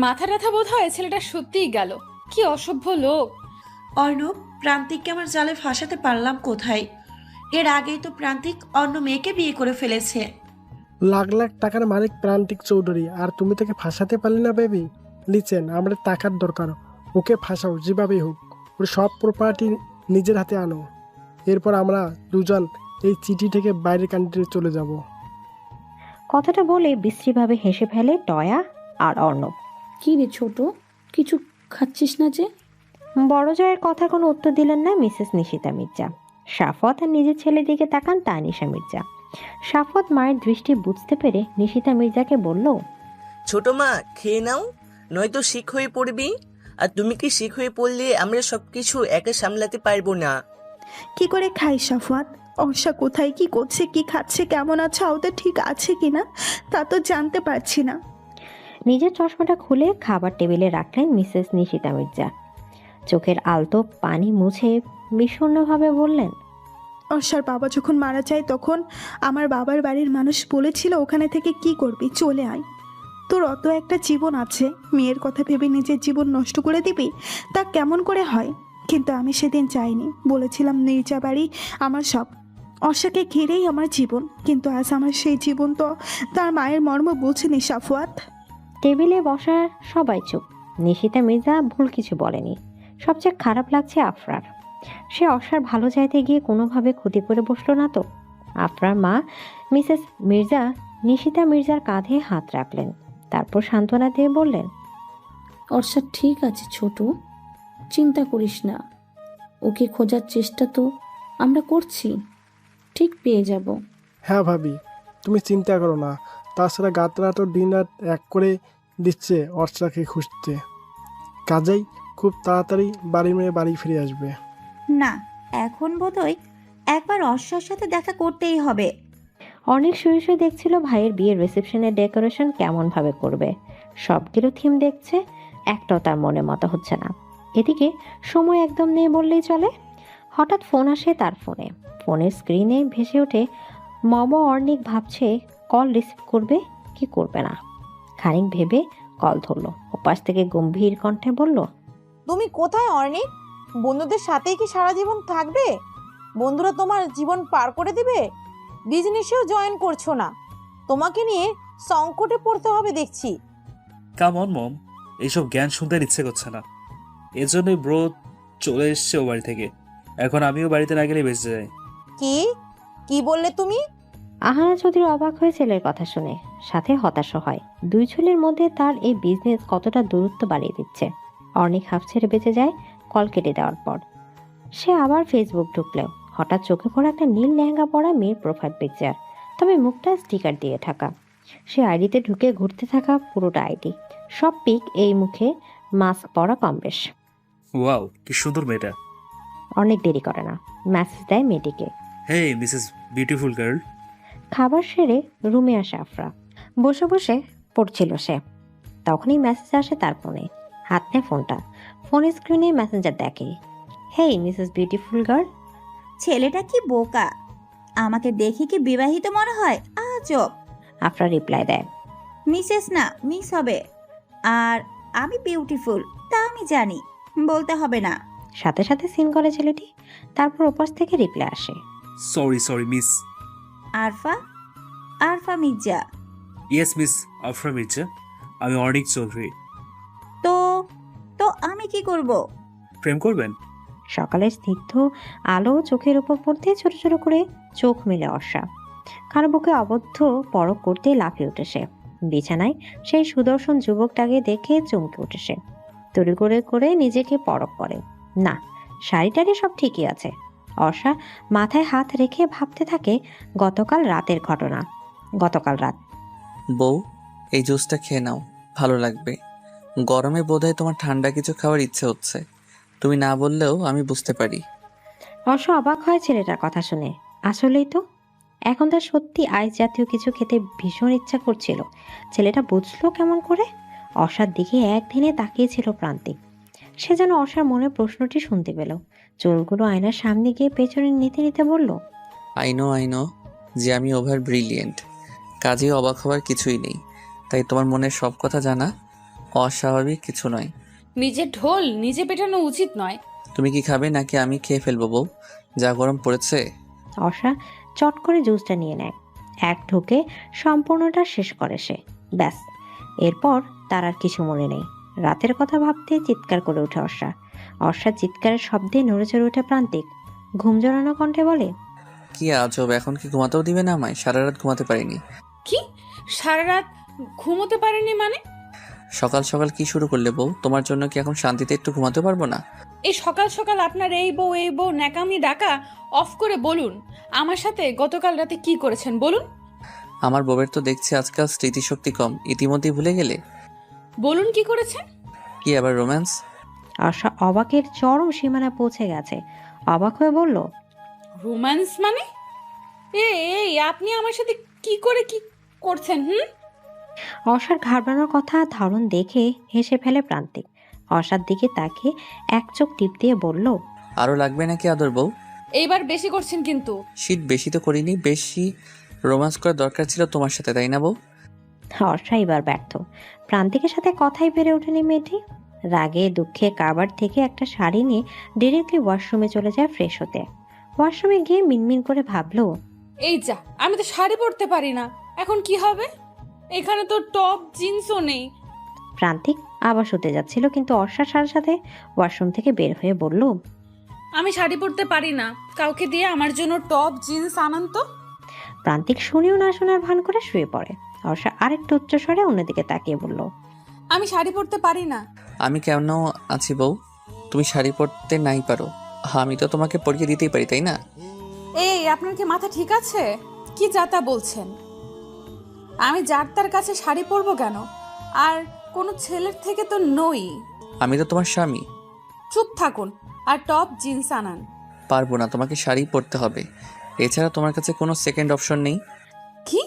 মাথা ব্যথা বোধ হয় ছেলেটা সত্যিই গেল। কি অসভ্য লোক। অর্ণব, প্রান্তিককে আমার জালে ফাঁসাতে পারলাম কোথায়? এর আগেই তো প্রান্তিক অন্য মেয়েকে বিয়ে করে ফেলেছে। লাখ লাখ টাকার মালিক প্রান্তিক চৌধুরী, আর তুমি তাকে ফাঁসাতে পারলে না বেবি? লিচেন, আমাদের টাকার দরকার। ওকে ফাঁসাও যেভাবেই হোক। ওর সব প্রপার্টি নিজের হাতে আনো। এরপর আমরা দুজন এই চিঠি থেকে বাইরের কান্ট্রিতে চলে যাব। কথাটা বলে বিশ্রীভাবে হেসে ফেলে টয়া আর অর্ণব। কি রে ছোট, কিছু খাচ্ছিস না যে? বড় জয়ের কথা কোনো উত্তর দিলেন না মিসেস নিশিতা মির্জা। সাফওয়াত আর নিজের ছেলের দিকে তাকান তানিশা মির্জা। সাফওয়াত মায়ের দৃষ্টি বুঝতে পেরে নিশিতা মির্জাকে বলল, ছোট মা খেয়ে নাও, নয়তো শিখ হয়ে পড়বি। আর তুমি কি শিখ হয়ে পড়লে আমরা সবকিছু একা সামলাতে পারবো না। কি করে খাই সাফওয়াত? অর্ষা কোথায়, কি করছে, কি খাচ্ছে, কেমন আছে, ওদের ঠিক আছে কিনা তা তো জানতে পারছি না। নিজের চশমাটা খুলে খাবার টেবিলে রাখলেন মিসেস নিশিতা মির্জা। চোখের আলতো পানি মুছে বিষণ্ণভাবে বললেন, অর্ষার বাবা যখন মারা যায় তখন আমার বাবার বাড়ির মানুষ বলেছিল ওখানে থেকে কি করবি, চলে আয়, তোর অত একটা জীবন আছে, মেয়ের কথা ভেবে নিজের জীবন নষ্ট করে দিবি, তা কেমন করে হয়? কিন্তু আমি সেদিন চাইনি, বলেছিলাম নির্জা বাড়ি আমার সব, অর্ষাকে ঘিরেই আমার জীবন। কিন্তু আজ আমার সেই জীবন তো তার মায়ের মর্ম বুঝেনি সাফওয়াত। টেবিলে বসা সবাই চুপ। নিশিতা মির্জা ভুল কিছু বলেনি। সবচেয়ে খারাপ লাগছে আফরার। সে অর্ষার ভালো চাইতে গিয়ে কোনোভাবে ক্ষতি করে বসলো না তো। আফরার মা মিসেস মির্জা নিশিতা মির্জার কাঁধে হাত রাখলেন, তারপর সান্ত্বনা দিয়ে বললেন, অর্ষা ঠিক আছে ছোট, চিন্তা করিস না, ওকে খোঁজার চেষ্টা তো আমরা করছি, ঠিক পেয়ে যাব। হ্যাঁ ভাবি, তুমি চিন্তা করো না। তাছাড়া গাতরা তো দিন রাত এক করে দিচ্ছে অর্ষাকে খুঁজতে, কাজেই খুব তাড়াতাড়ি বাড়ি মেয়ে বাড়ি ফিরে আসবে। না, এখন বোধহয় একবার অর্ষার সাথে দেখা করতেই হবে। অনেক শুয়ে শুয়ে দেখছিল ভাইয়ের বিয়ের রিসেপশনের ডেকোরেশন কেমনভাবে করবে। সবগুলো থিম দেখছে, একটাও তার মনে মতো হচ্ছে না। এদিকে সময় একদম নেই বললেই চলে। হঠাৎ ফোন আসে তার ফোনে। ফোনের স্ক্রিনে ভেসে ওঠে অর্ণিক। ভাবছে কল রিসিভ করবে কি করবে না। খানিক ভেবে কল ধরলো। ওপাশ থেকে গম্ভীর কণ্ঠে বলল, তুমি কোথায় অর্ণিক? বন্ধুদের সাথেই কি সারা জীবন থাকবে? বন্ধুরা তোমার জীবন পার করে দিবে? বিজনেসেও জয়েন করছো না, তোমাকে নিয়ে সংকটে পড়তে হবে দেখছি। কাম অন মম, এইসব জ্ঞান শুনতে আর ইচ্ছে করছে না। এজন্যই ব্রো চলে এসছে ও বাড়ি থেকে। এখন আমিও বাড়িতে না গেলে বেঁচে যাই। কি কি বললে তুমি? আহানা চৌধুরী অবাক হয়ে ছেলের কথা শুনে, সাথে হতাশও হয়। দুই ছেলের মধ্যে তার এই বিজনেস কতটা দূরত্ব বাড়িয়ে দিচ্ছে। অর্ণিক হাফ ছেড়ে বেঁচে যায় কল কেটে দেওয়ার পর। সে আবার ফেসবুক ঢুকলেও হঠাৎ চোখে পড়ে একটা নীল লেহেঙ্গা পরা মেয়ের প্রোফাইল পিকচার, তবে মুখটা স্টিকার দিয়ে থাকা। সে আইডিতে ঢুকে ঘুরতে থাকা পুরোটা আইডি, সব পিক এই মুখে মাস্ক পরা কম বেশ। ওয়াও, কি সুন্দর মেয়েটা। অনেক দেরি করে না, মেসেজ দেয় মেয়েটিকে, হে মিসেস বিউটিফুল গার্ল। খাবার সেরে রুমে আসে আফরা। বসে বসে পড়ছিল সে, তখনই মেসেজ আসে তার ফোনে। হাত নেয় ফোনটা, ফোনের স্ক্রিনে মেসেঞ্জার দেখে, হেই মিসেস বিউটিফুল গার্ল। ছেলেটা কি বোকা, আমাকে দেখে কি বিবাহিত মনে হয়? আজব। আফরা রিপ্লাই দেয়, মিসেস না মিস হবে, আর আমি বিউটিফুল তা আমি জানি, বলতে হবে না। সাথে সাথে সিন করে ছেলেটি। তারপর ওপাশ থেকে রিপ্লাই আসে, sorry miss Arfa, Arfa Mirza. Yes miss Afra Mirza, আমি অর্ণিক চৌধুরী। তো তো আমি কি করব? প্রেম করবেন? সকালের স্নিগ্ধ আলো চোখের উপর পড়তে ছোট ছোট করে চোখ মেলে অর্ষা। কারো বুকে অবদ্ধ পরক করতে লাফিয়ে উঠে সে। বিছানায় সেই সুদর্শন যুবকটাকে দেখে চমকে উঠে সে। তড়ি করে করে নিজেকে পরক করে, না শাড়ি টাড়ি সব ঠিকই আছে। অর্ষা মাথায় হাত রেখে ভাবতে থাকে গতকাল রাতের ঘটনা। গতকাল রাত। বউ, এই জুসটা খেয়ে নাও, ভালো লাগবে। গরমে বোধহয় তোমার ঠান্ডা কিছু খাওয়ার ইচ্ছে হচ্ছে, তুমি না বললেও আমি বুঝতে পারি। অর্ষা অবাক হয় ছেলেটার কথা শুনে। আসলেই তো, এখন তার সত্যি আইস জাতীয় কিছু খেতে ভীষণ ইচ্ছা করছিল। ছেলেটা বুঝলো কেমন করে? অর্ষার দিকে একদিনে তাকিয়েছিল প্রান্তিক। সে যেন অর্ষার মনে প্রশ্নটি শুনতে পেল। চুলগুলো আয়নার সামনে গিয়ে পেছনে নিতে নিতে বলল, আই নো যে আমি ওভার ব্রিলিয়েন্ট, কাজে অবাক হওয়ার কিছুই নেই। তাই তোমার মনের সব কথা জানা অস্বাভাবিক কিছু নয়। নিজের ঢোল নিজে পেটানো উচিত নয়। তুমি কি খাবে নাকি আমি খেয়ে ফেলবো বউ? যা গরম পড়েছে। অর্ষা চট করে জুসটা নিয়ে নেয়। এক ঢোকে সম্পূর্ণটা শেষ করে সে। ব্যাস, এরপর তার আর কিছু মনে নেই। রাতের কথা ভাবতে চিৎকার করে ওঠে অর্ষা। অর্ষার চিৎকারের শব্দে নড়ে চড়ে ওঠে প্রান্তিক। ঘুম জড়ানো কণ্ঠে বলে, কি আজব, এখন কি ঘুমাতেও দিবে না আমায়? সারা রাত ঘুমাতে পারিনি। কি সারা রাত ঘুমোতে পারেনি মানে? সকাল সকাল কি শুরু করলে বউ? তোমার জন্য কি এখন শান্তিতে একটু ঘুমাতে পারবো না? এই সকাল সকাল আপনার এই বউ ন্যাকামি ডাকা অফ করে বলুন আমার সাথে গতকাল রাতে কি করেছেন বলুন। আমার বউয়ের তো দেখছি আজকাল স্মৃতিশক্তি কম, ইতিমধ্যেই ভুলে গেলে? বলুন কি করেছেন। কি আবার রোম্যান্স? আশা অবাকের চরম সীমানা পৌঁছে গেছে। অবাক হয়ে বলল, রোম্যান্স মানে? এই আপনি আমার সাথে কি করে কি করছেন? অর্ষার ঘাবড়ানোর কথা ধারণ দেখে হেসে ফেলে প্রান্তিক। অর্ষার দিকে তাকে এক চোখ টিপ দিয়ে বলল, আরও লাগবে নাকি আদর বউ? এইবার বেশি করছেন কিন্তু। শীত বেশি তো করিনি, বেশি রোমান্স করার দরকার ছিল তোমার সাথে, তাই না বউ? হর্ষা এবার ব্যর্থ। প্রান্তিকের সাথে কথাই বেড়ে ওঠেনি মেয়েটি। রাগে দুঃখে কাবার থেকে একটা শাড়ি নিয়ে ডিরেক্টলি ওয়াশরুমে চলে যায় ফ্রেশ হতে। ওয়াশরুমে গিয়ে মিনমিন করে ভাবলো, এই যা, আমি তো শাড়ি পরতে পারি না, এখন কি হবে? এখানে তো টপ জিন্সও নেই। প্রান্তিক আবার শুতে যাচ্ছিল, কিন্তু অর্ষার সাথে সাথে ওয়াশরুম থেকে বের হয়ে বলল, আমি শাড়ি পরতে পারি না, কাউকে দিয়ে আমার জন্য টপ জিন্স আনান তো। প্রান্তিক শুনেও না শোনার ভান করে শুয়ে পড়ে। অর্ষা আরেকটু উচ্চস্বরে অন্যদিকে তাকিয়ে বলল, আমি শাড়ি পরতে পারি না। আমি কেন আছি বউ? তুমি শাড়ি পরতে নাই পারো, আমি তো তোমাকে পরিয়ে দিতেই পারি, তাই না? এই, আপনার কি মাথা ঠিক আছে? কি যাতা বলছেন? আমি যার তার কাছে শাড়ি পরবো কেন? আর কোনো ছেলের থেকে তো নই। আমি তো তোমার স্বামী। চুপ থাকুন আর টপ জিন্স আনান। পারবো না, তোমাকে শাড়ি পরতে হবে। এছাড়া তোমার কাছে কোনো সেকেন্ড অপশন নেই। কি?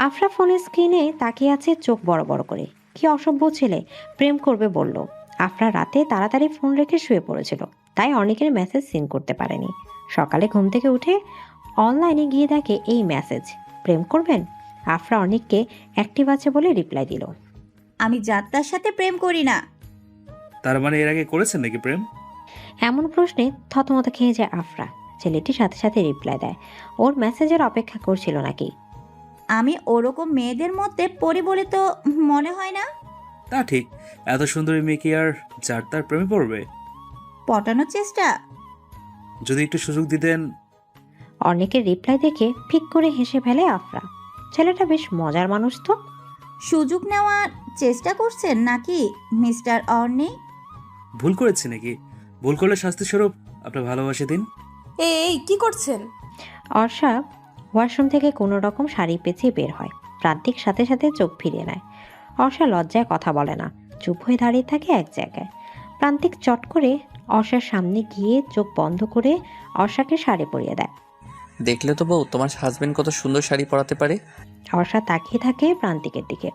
আফরা ফোনের স্ক্রিনে তাকিয়ে আছে চোখ বড় বড় করে। কি অসভ্য ছেলে, প্রেম করবে বলল। আফরা রাতে তাড়াতাড়ি ফোন রেখে শুয়ে পড়েছিল, তাই অনেকের মেসেজ সিন করতে পারেনি। সকালে ঘুম থেকে উঠে অনলাইনে গিয়ে দেখে এই মেসেজ, প্রেম করবেন? আফরা অনেককে অ্যাক্টিভ আছে বলে রিপ্লাই দিল, আমি যাত্রার সাথে প্রেম করি না। তার মানে এর আগে করেছেন নাকি প্রেম? এমন প্রশ্নে থতমত খেয়ে যায় আফরা। ছেলেটি সাথে সাথে রিপ্লাই দেয়, ওর মেসেজের অপেক্ষা করছিল নাকি। আমি ওরকম মেয়েদের মধ্যে পড়ি বলে তো মনে হয় না। তা ঠিক, এত সুন্দরী মেয়ে কি আর যার তার প্রেমে পড়বে? পটানোর চেষ্টা। যদি একটু সুযোগ দিতেন। অনেকের রিপ্লাই দেখে ফিক করে হেসে ফেলে আফরা। ছেলেটা বেশ মজার মানুষ তো। সুযোগ নেওয়ার চেষ্টা করছেন নাকি মিস্টার অর্নি? ভুল করেছি নাকি? ভুল করলে শাস্তি স্বরূপ আপনার ভালোবাসে দিন। এই কি করছেন? অর্ষা ওয়াশরুম থেকে কোনো রকম শাড়ি পেঁচিয়ে বের হয়। প্রান্তিক সাথে সাথে চোখ ফিরিয়ে নেয়। অর্ষা লজ্জায় কথা বলে না, চুপ হয়ে দাঁড়িয়ে থাকে এক জায়গায়। প্রান্তিক চট করে অর্ষার সামনে গিয়ে চোখ বন্ধ করে অর্ষাকে শাড়ি পরিয়ে দেয়। দেখলে তো বউ, তোমার হাজবেন্ড কত সুন্দর শাড়ি পরাতে পারে। অর্ষা তাকিয়ে থাকে প্রান্তিকের দিকে।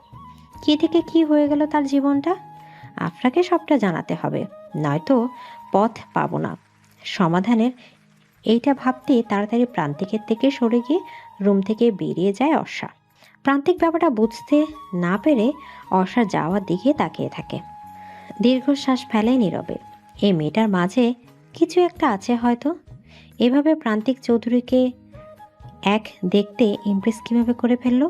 কি থেকে কি হয়ে গেল তার জীবনটা? আফরাকে সবটা জানাতে হবে, নয়তো পথ পাবো না সমাধানের। এইটা ভাবতে তাড়াতাড়ি প্রান্তিকের থেকে সরে গিয়ে রুম থেকে বেরিয়ে যায় অর্ষা। প্রান্তিক ব্যাপারটা বুঝতে না পেরে অর্ষা যাওয়ার দিকে তাকিয়ে থাকে। দীর্ঘশ্বাস ফেলে নীরবে। এই মেয়েটার মাঝে কিছু একটা আছে হয়তো। এভাবে প্রান্তিক চৌধুরীকে এক দেখতে ইমপ্রেস কিভাবে করে ফেললো?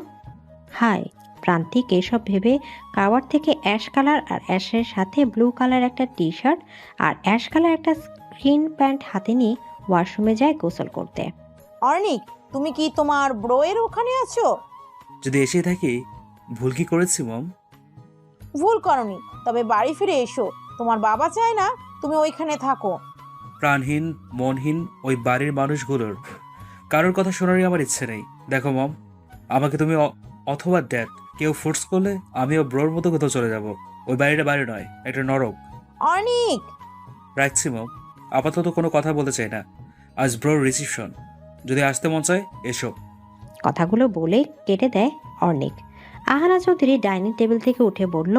হায়, প্রান্তিক এসব ভেবে কাওয়ার থেকে অ্যাশ কালার আর অ্যাশের সাথে ব্লু কালার একটা টি শার্ট আর অ্যাশ কালার একটা স্ক্রিন প্যান্ট হাতে নিয়ে ওয়াশরুমে যায় গোসল করতে। অর্নিক, তুমি কি তোমার ব্রোয়ের ওখানে আছো? যদি এসে থাকি, ভুল কি করেছি মম? ভুল করনি, তবে বাড়ি ফিরে এসো। তোমার বাবা চায় না তুমি ওইখানে থাকো। প্রাণহীন মনহীন ওই বাড়ির মানুষগুলোর কারোর কথা শোনারই আমার ইচ্ছে নেই। দেখো মম, আমাকে তুমি অথবা ড্যাড কেউ ফোর্স করলে আমিও ব্রোর মতো কোথাও চলে যাব। ওই বাড়িটা বাড়ি নয়, একটা নরক। অর্নিক, রাখছি মম, আপাতত কোনো কথা বলতে চাই না। আজ ব্রোর রিসিপশন, যদি আসতে মন চায় এসো। কথাগুলো বলে কেটে দেয় অর্নিক। আহানা চৌধুরী ডাইনিং টেবিল থেকে উঠে বলল,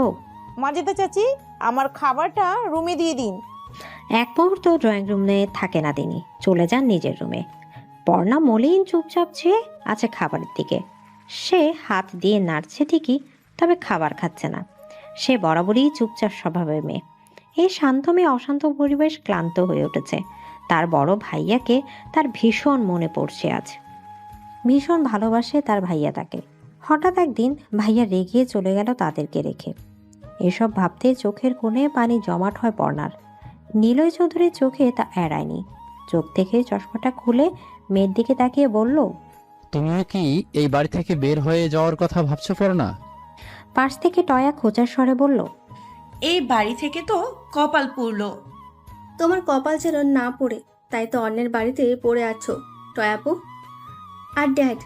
মাজেদা চাচি, আমার খাবারটা রুমে দিয়ে দিন। এক মুহূর্ত ড্রয়িং রুমে থাকে না তিনি, চলে যান নিজের রুমে। পর্ণা মলিন চুপচাপ চেয়ে আছে খাবারের দিকে। সে হাত দিয়ে নাড়ছে ঠিকই, তবে খাবার খাচ্ছে না। সে বরাবরই চুপচাপ স্বভাবের মেয়ে। এই শান্ত মেয়ে অশান্ত পরিবেশ ক্লান্ত হয়ে উঠেছে। তার বড় ভাইয়াকে তার ভীষণ মনে পড়ছে আজ। ভীষণ ভালোবাসে তার ভাইয়া তাকে। হঠাৎ একদিন ভাইয়া রেগে চলে গেল তাদেরকে রেখে। এসব ভাবতে চোখের কোণে পানি জমাট হয় পর্ণার। নীলয় চৌধুরীর চোখে তা এড়ায়নি। চোখ থেকে চশমাটা খুলে মেয়ের দিকে তাকিয়ে বলল, তুমিও কি এই বাড়ি থেকে বের হয়ে যাওয়ার কথা ভাবছো পড়না? পাশ থেকে টয়া খোঁচার স্বরে বলল, এই বাড়ি থেকে তো কপাল পুড়ল। তোমার কপাল যেন না পড়ে, তাই তো অন্যের বাড়িতে পড়ে আছো টয়াপু। আর ড্যাড,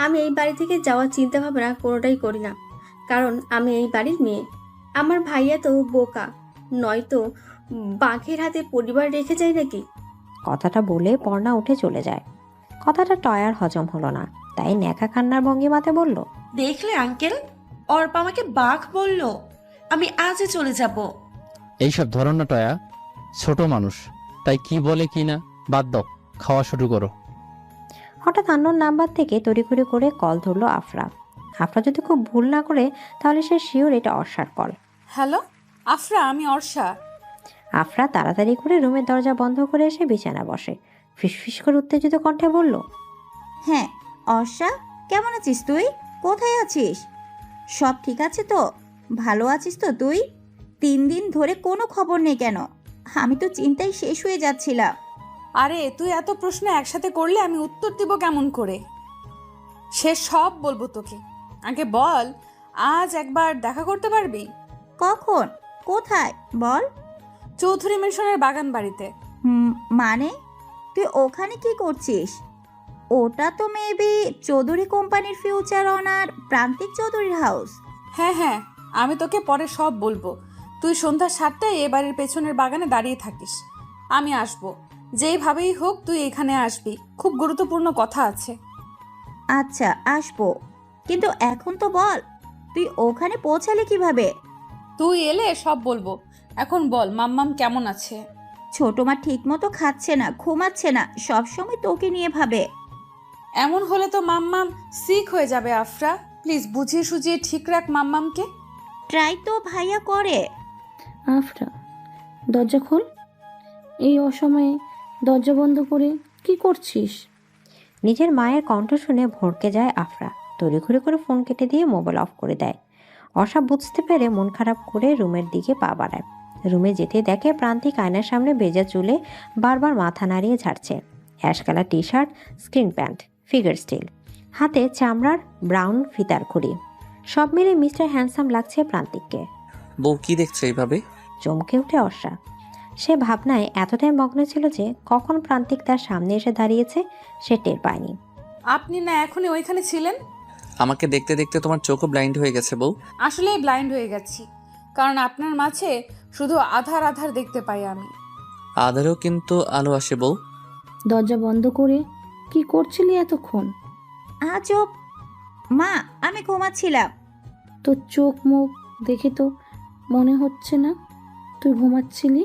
আমি এই বাড়ি থেকে যাওয়ার চিন্তা ভাবনা কোনোটাই করি না, কারণ আমি এই বাড়ির মেয়ে। আমার ভাইয়া তো বোকা, নয়তো বাঘের হাতে পরিবার রেখে যায় নাকি। কথাটা বলে পর্ণা উঠে চলে যায়। কথাটা টয়ার হজম হলো না, তাই ন্যাকা কান্নার ভঙ্গিমাতে বলল, দেখলে আঙ্কেল, অর্পা আমাকে বাঘ বলল। আমি আজই চলে যাব। এইসব ধরন না টয়া, ছোট মানুষ, তাই কি বলে কি না বাদ দাও, খাওয়া শুরু করো। হঠাৎ আননোন নাম্বার থেকে তড়িঘড়ি করে কল ধরলো আফরা। আফরা যদি খুব ভুল না করে তাহলে সে শিওর এটা অর্ষার কল। হ্যালো আফরা, আমি অর্ষা। আফরা তাড়াতাড়ি করে রুমের দরজা বন্ধ করে এসে বিছানা বসে। ফিসফিস করে উত্তেজিত কণ্ঠে বলল, হ্যাঁ অর্ষা, কেমন আছিস তুই? কোথায় আছিস? সব ঠিক আছে তো? ভালো আছিস তো তুই? 3 দিন ধরে কোনো খবর নেই কেন? আমি তো চিন্তায় শেষ হয়ে যাচ্ছিলাম। আরে তুই এত প্রশ্ন একসাথে করলে আমি উত্তর দিব কেমন করে? সে সব বলবো তোকে। আগে বল, আজ একবার দেখা করতে পারবি? কখন? কোথায় বল? চৌধুরী মিশনের বাগান বাড়িতে। মানে তুই ওখানে কি করছিস? ওটা তো মেবি চৌধুরী কোম্পানির ফিউচার অনার প্রান্তিক চৌধুরীর হাউস। হ্যাঁ হ্যাঁ, আমি তোকে পরে সব বলবো। তুই সন্ধ্যা 7টায় এ বাড়ির পেছনের বাগানে দাঁড়িয়ে থাকিস, আমি আসবো। যেইভাবেই হোক তুই এখানে আসবি, খুব গুরুত্বপূর্ণ কথা আছে। আচ্ছা আসবো, কিন্তু এখন তো বল তুই ওখানে পৌঁছালে কিভাবে? তুই এলে সব বলবো। এখন বল, মাম্মাম কেমন আছে? ছোট মা ঠিক মতো খাচ্ছে না, ঘুমাচ্ছে না, সবসময় তোকে নিয়ে ভাবে। এমন হলে তো মাম্মাম সিক হয়ে যাবে আফরা। প্লিজ বুঝিয়ে সুঝিয়ে ঠিক রাখ মাম্মামকে। ট্রাই তো ভাইয়া করে। আফরা, দরজা খোল। এই অসময়ে দরজা বন্ধ করে কি করছিস? নিজের মায়ের কণ্ঠ শুনে ভড়কে যায় আফরা। তড়িঘড়ি করে ফোন কেটে দিয়ে মোবাইল অফ করে দেয়। অর্ষা বুঝতে পেরে মন খারাপ করে রুমের দিকে পা বাড়ায়। রুমে যেতে দেখে প্রান্তিক আয়নার সামনে ভেজা চুলে বারবার মাথা নাড়িয়ে ঝাড়ছে। Ash colour T shirt, screen pant, figure still, হাতে চামড়ার ব্রাউন ফিতার খুঁড়ি। সব মিলে মিস্টার হ্যান্ডসাম লাগছে প্রান্তিককে। বউ কি দেখছো এইভাবে? চমকে উঠে অর্ষা। সে ভাবনায় এতটাই মগ্ন ছিল যে কখন প্রান্তিক তার সামনে এসে দাঁড়িয়েছে সে টের পায়নি। আপনি না এখনই ওইখানে ছিলেন? আমাকে দেখতে দেখতে তোমার চোখও ব্লাইন্ড হয়ে গেছে বউ। আসলেই ব্লাইন্ড হয়ে গেছি, কারণ আপনার মাঝে শুধু আধার আধার দেখতে পাই আমি। আধারও কিন্তু আলো আসে বউ। দরজা বন্ধ করে কি করছিলি এতক্ষণ? আজব মা, আমি ঘুমাচ্ছিলাম। তোর চোখ মুখ দেখে তো মনে হচ্ছে না তুই ঘুমাচ্ছিলি।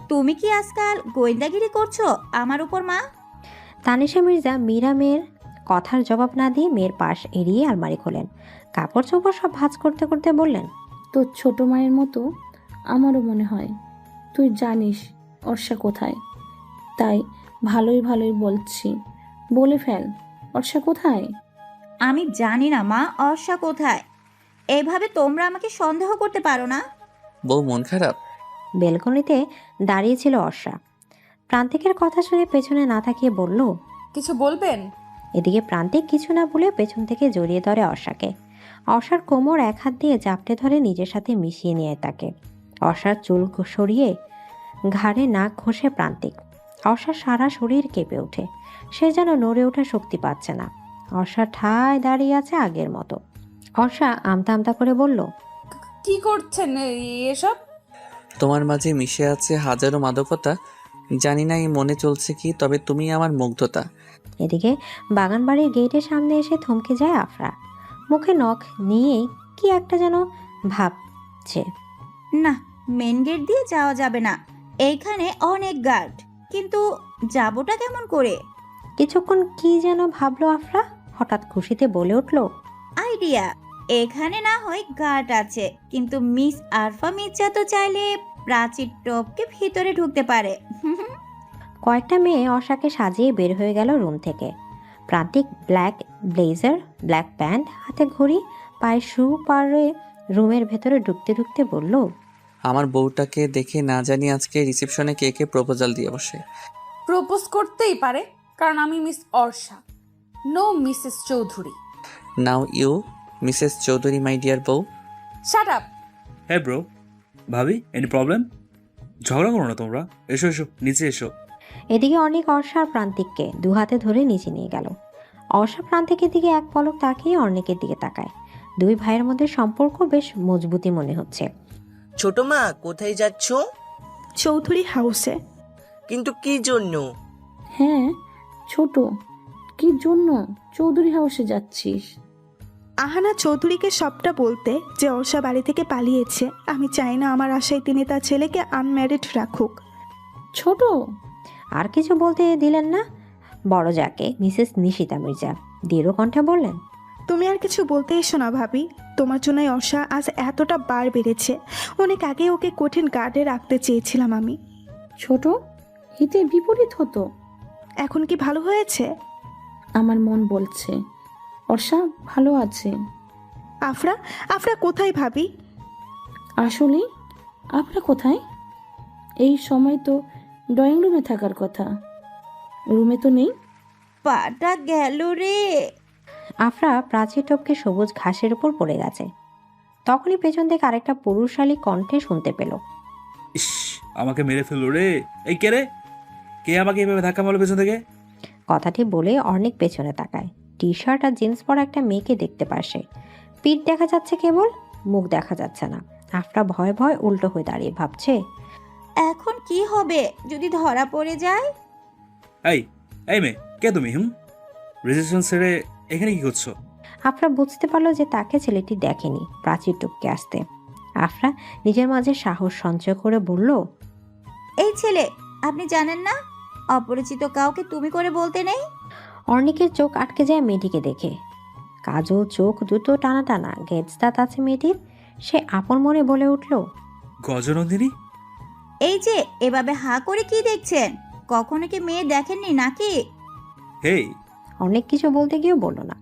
তুমি কি আজকাল গোয়েন্দাগিরি করছো আমার উপর মা? তানিশা মির্জা মীরা মেয়ের কথার জবাব না দিয়ে মেয়ের পাশ এড়িয়ে আলমারি খোলেন। কাপড় চোপড় সব ভাঁজ করতে করতে বললেন, তোর ছোট মায়ের মতো আমারও মনে হয়। তুই জানিস অর্ষা কোথায়, তাই ভালোই ভালোই বলছি, বলে ফেল। অর্ষা কোথায়? আমি জানি না মা অর্ষা কোথায়। এইভাবে তোমরা আমাকে সন্দেহ করতে পারো না। বউ মন খারাপ? বেলকনিতে দাঁড়িয়েছিল অর্ষা। প্রান্তিকের কথা শুনে পেছনে না তাকিয়ে বলল, কিছু বলবেন? এদিকে প্রান্তিক কিছু না বলে পেছন থেকে জড়িয়ে ধরে অর্ষাকে। অর্ষার কোমর এক হাত দিয়ে চাপটে ধরে নিজের সাথে মিশিয়ে নিয়ে তাকে। অর্ষার চুল সরিয়ে ঘাড়ে নাক ঘষে প্রান্তিক। অর্ষার সারা শরীর কেঁপে ওঠে। সে যেন নড়ে ওঠার শক্তি পাচ্ছে না। অর্ষা ঠায় দাঁড়িয়ে আছে আগের মতো। অর্ষা আমতা আমতা করে বলল, কি করছেন এসব? তোমার মাঝে মিশে আছে হাজারো মাদকতা, জানি না এই মনে চলছে কি, তবে তুমি আমার মুগ্ধতা। এদিকে বাগানবাড়ির গেটের সামনে এসে থমকে যায় আফরা। মুখে নখ নিয়েই কি একটা যেন ভাবছে। না, মেন গেট দিয়ে যাওয়া যাবে না, এইখানে অনেক গার্ড। কিন্তু যাবোটা কেমন করে? কিছুক্ষণ কি যেন ভাবলো আফরা, হঠাৎ খুশিতে বলে উঠল, আইডিয়া! এখানে না হয় গার্ড আছে, কিন্তু মিস আরফা মির্জা তো চাইলে প্রাচীর টপকে ভিতরে ঢুকতে পারে। কয়েকটা মেয়ে অর্ষাকে সাজিয়ে বের হয়ে গেল রুম থেকে। প্রান্তিক ব্ল্যাক ব্লেজার, ব্ল্যাক প্যান্ট, হাতে ঘড়ি, পায়ে শু পারে রুমের ভেতরে ঢুকতে ঢুকতে বলল, আমার বউটাকে দেখে না জানি আজকে রিসেপশনে কে কে প্রপোজাল দিয়ে বসে। প্রপোজ করতেই পারে, কারণ আমি miss Arsha, no Mrs Chowdhury. Now you Mrs Chowdhury my dear বউ। Shut up. হ্যাঁ ব্রো, ভাবি, এনি প্রবলেম? ঝগড়া করো না তোমরা, এসো এসো নিচে এসো। এদিকে অনেক অর্ষা আর প্রান্তিককে দু হাতে ধরে নিচে নিয়ে গেল। অর্ষা প্রান্তিকের দিকে এক পলক তাকিয়ে অর্ণিকের দিকে তাকায়। দুই ভাইয়ের মধ্যে সম্পর্ক বেশ মজবুতি মনে হচ্ছে। ছোট মা কোথায় যাচ্ছ? চৌধুরী হাউসে। কিন্তু কি জন্য? হ্যাঁ ছোট, কি জন্য চৌধুরী হাউসে যাচ্ছিস? আহানা চৌধুরীকে সবটা বলতে যে অর্ষা বাড়ি থেকে পালিয়েছে। আমি চাই না আমার আশায় তিনি তার ছেলেকে আনম্যারিড রাখুক। ছোট। আর কিছু বলতে দিলেন না। বড় যাকে মিসেস নিশিতা মির্জা দৃঢ় কণ্ঠে বললেন, তুমি আর কিছু বলতে এসো না ভাবি। তোমার জন্যই অর্ষা আজ এতটা বার বেড়েছে। অনেক আগে ওকে কঠিন গার্ডে রাখতে চেয়েছিলাম আমি। ছোট, হিতে বিপরীত হতো। এখন কি ভালো হয়েছে? আমার মন বলছে অর্ষা ভালো আছে। আফরা, আফরা কোথায় ভাবি? আসলে আপনারা কোথায়? এই সময় তো ড্রয়িং রুমে থাকার কথা, রুমে তো নেই। পাটা গেল রে। আফরা প্রাচীর টপকে সবুজ ঘাসের উপর পড়ে গেছে। তখনই পেছন থেকে আরেকটা পুরুষালী কণ্ঠে শুনতে পেল, ইস, আমাকে মেরে ফেললো রে। এই কে রে? কে আমাকে এভাবে ধাক্কা মারলো পেছন থেকে? কথাটি বলে অনেক পেছনে তাকায়। টি শার্ট আর জিন্স পরা একটা মেয়েকে দেখতে পায় সে। পিঠ দেখা যাচ্ছে কেবল, মুখ দেখা যাচ্ছে না। আফরা ভয় ভয় উল্টো হয়ে দাঁড়িয়ে ভাবছে, এখন কি হবে যদি ধরা পড়ে যায়? এই এই মেয়ে, কে তুমি? রেজিস্ট্রেশন ছেড়ে এখানে কি করছো? আফরা বুঝতে পারলো যে তাকে ছেলেটি দেখেনি প্রাচীর টপকে আসতে। আফরা নিজের মাঝে সাহস সঞ্চয় করে বলল, এই ছেলে, আপনি জানেন না অপরিচিত কাউকে তুমি করে বলতে নেই? অর্ণিকের চোখ আটকে যায় মেয়েটিকে দেখে। কাজল চোখ দুটো টানা টানা, গেজ দাঁত আছে মেয়েটির। সে আপন মনে বলে উঠল, গজনন্দিনী। এই যে এভাবে হা করে কি দেখছেন? কখনো কি মেয়ে দেখেননি নাকি? হেই, অনেক কিছু বলতে গিয়েও বলল না।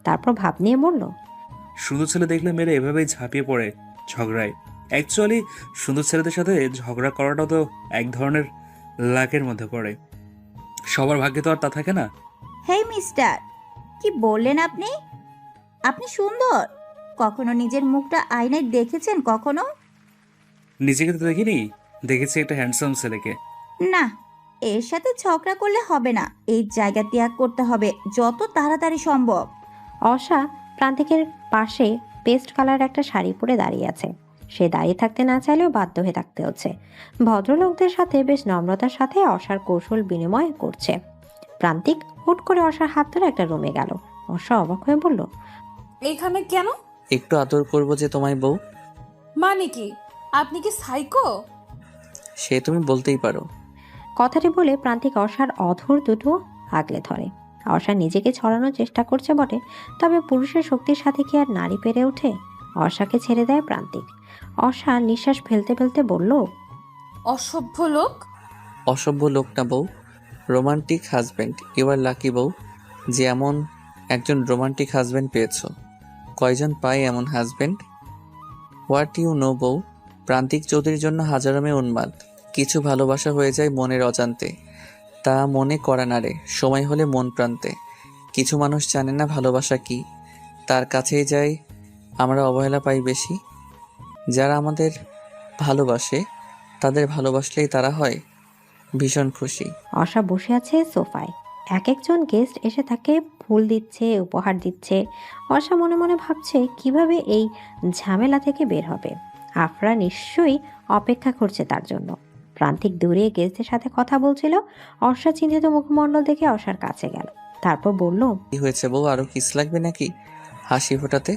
তারপর ভাব নিয়ে বলল, সুন্দর ছেলে দেখলে মেয়েরা এভাবেই ঝাঁপিয়ে পড়ে ঝগড়ায়। অ্যাকচুয়ালি সুন্দর ছেলেদের সাথে ঝগড়া করাটা তো এক ধরনের লাকের মধ্যে পড়ে। সবার ভাগ্যে তো আর তা থাকে না। হেই মিস্টার, কি বললেন আপনি? আপনি সুন্দর? কখনো নিজের মুখটা আয়নায় দেখেছেন কখনো? নিজেকে তো দেখিনি, দেখেছি একটা হ্যান্ডসাম ছেলেকে। না, এর সাথে ঝগড়া করলে হবে না। এই জায়গা ত্যাগ করতে হবে যত তাড়াতাড়ি সম্ভব। অসা প্রান্তিকের পাশে পেস্ট কালার একটা শাড়ি পরে দাঁড়িয়ে আছে। সে দাঁড়িয়ে থাকতে না চাইলেও বাধ্য হয়ে থাকতে হচ্ছে। ভদ্রলোকদের সাথে বেশ নম্রতার সাথে অসার কৌশল বিনিময় করছে। প্রান্তিক হুট করে অসার হাত ধরে একটা রুমে গেল। অসা অবাক হয়ে বলল, এইখানে কেন? একটু আদর করবো যে তোমায় বউ। মানে কি? আপনি কি সাইকো? সে তুমি বলতেই পারো। কথাটি বলে প্রান্তিক অসার অধর দুটো আগলে ধরে। অসা নিজেকে ছড়ানোর চেষ্টা করছে বটে, তবে পুরুষের শক্তির সাথে কি আর নারী পেরে ওঠে? অসাকে ছেড়ে দেয় প্রান্তিক। অসা নিঃশ্বাস ফেলতে ফেলতে বলল, অসভ্য লোক। অসভ্য লোকটা বউ, romantic husband. You are lucky বউ যে এমন একজন রোমান্টিক হাজব্যান্ড পেয়েছো। কয়জন পায় এমন হাজব্যান্ড? হোয়াট ইউ নো বউ, প্রান্তিক চৌধুরীর জন্য হাজারো মেয়ে উন্মাদ। কিছু ভালোবাসা হয়ে যায় মনের অজান্তে, তা মনে করা না রে, সময় হলে মন প্রান্তে। কিছু মানুষ জানে না ভালোবাসা কি, তার কাছেই যাই আমরা অবহেলা পাই বেশি। যারা আমাদের ভালোবাসে তাদের ভালোবাসলেই তারা হয় ভীষণ খুশি। অসা বসে আছে সোফায়। এক একজন গেস্ট এসে তাকে ফুল দিচ্ছে, উপহার দিচ্ছে। অসা মনে মনে ভাবছে কিভাবে এই ঝামেলা থেকে বের হবে। আফরা নিশ্চয়ই অপেক্ষা করছে তার জন্য। প্রান্তিক দূরে গেস্টদের সাথে কথা বলছিল। অসা চিন্তিত মুখমণ্ডল দেখে অসার কাছে গেল। তারপর বলল, কি হয়েছে বউ, আরো কিস লাগবে নাকি হাসি ফোটাতে?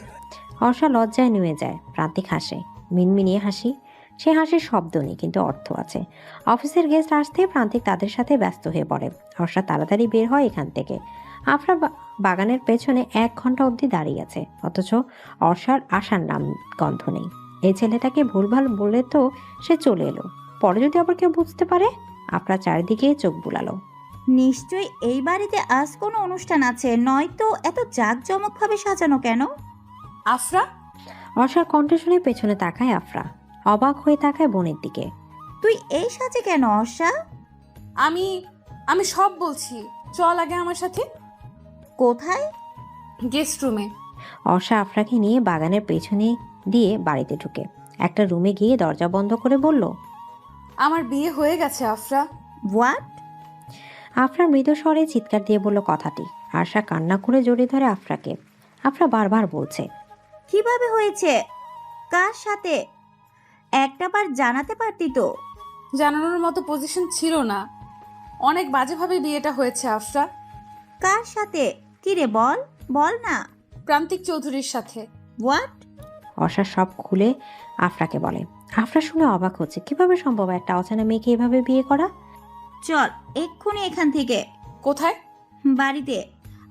অসা লজ্জায় নুয়ে যায়। প্রান্তিক হাসে, মিনমিনিয়ে হাসি। সে হাসির শব্দ নেই, কিন্তু অর্থ আছে। অফিসের গেস্ট আসতে প্রান্তিক তাদের সাথে ব্যস্ত হয়ে পড়ে। অসা তাড়াতাড়ি বের হয় এখান থেকে। আফরা বাগানের পেছনে 1 ঘন্টা অবধি দাঁড়িয়ে আছে, অথচ অসার আসার নাম গন্ধ নেই। এই ছেলেটাকে ভুলভাল বলে তো সে চলে এলো, পরে যদি আবার কেউ বুঝতে পারে। আফরা চারিদিকে চোখ বুলালো। নিশ্চয়ই এই বাড়িতে আজ কোনো অনুষ্ঠান আছে, নয়তো এত জাঁকজমকভাবে সাজানো কেন? আফরা? অসার কণ্ঠ শুনে পেছনে তাকায় আফরা। অবাক হয়ে তাকায় বোনের দিকে। তুই এই সাজে কেন অর্ষা? আমি আমি সব বলছি, চল আগে আমার সাথে। কোথায়? গেস্ট রুমে। অর্ষা আফরাকে নিয়ে বাগানের পেছনে দিয়ে বাড়িতে ঢুকে একটা রুমে গিয়ে দরজা বন্ধ করে বলল, আমার বিয়ে হয়ে গেছে আফরা। হোয়াট? আফরা মৃদু স্বরে চিৎকার দিয়ে বলল কথাটি। আশা কান্না করে জড়িয়ে ধরে আফরাকে। আফরা বারবার বলছে, কিভাবে হয়েছে, কার সাথে? একটাবার জানাতে পারতি তো। জানানোর মতো পজিশন ছিল না। অনেক বাজেভাবে বিয়েটা হয়েছে আফরা। কার সাথে? কি রে, বল বল না। প্রান্তিক চৌধুরীর সাথে। হোয়াট? অসা সব খুলে আফরাকে বলে। আফরা শুনে অবাক হচ্ছে, কিভাবে সম্ভব একটা অচেনা মেয়েকে এভাবে বিয়ে করা। চল এক্ষুনি এখান থেকে। কোথায়? বাড়িতে।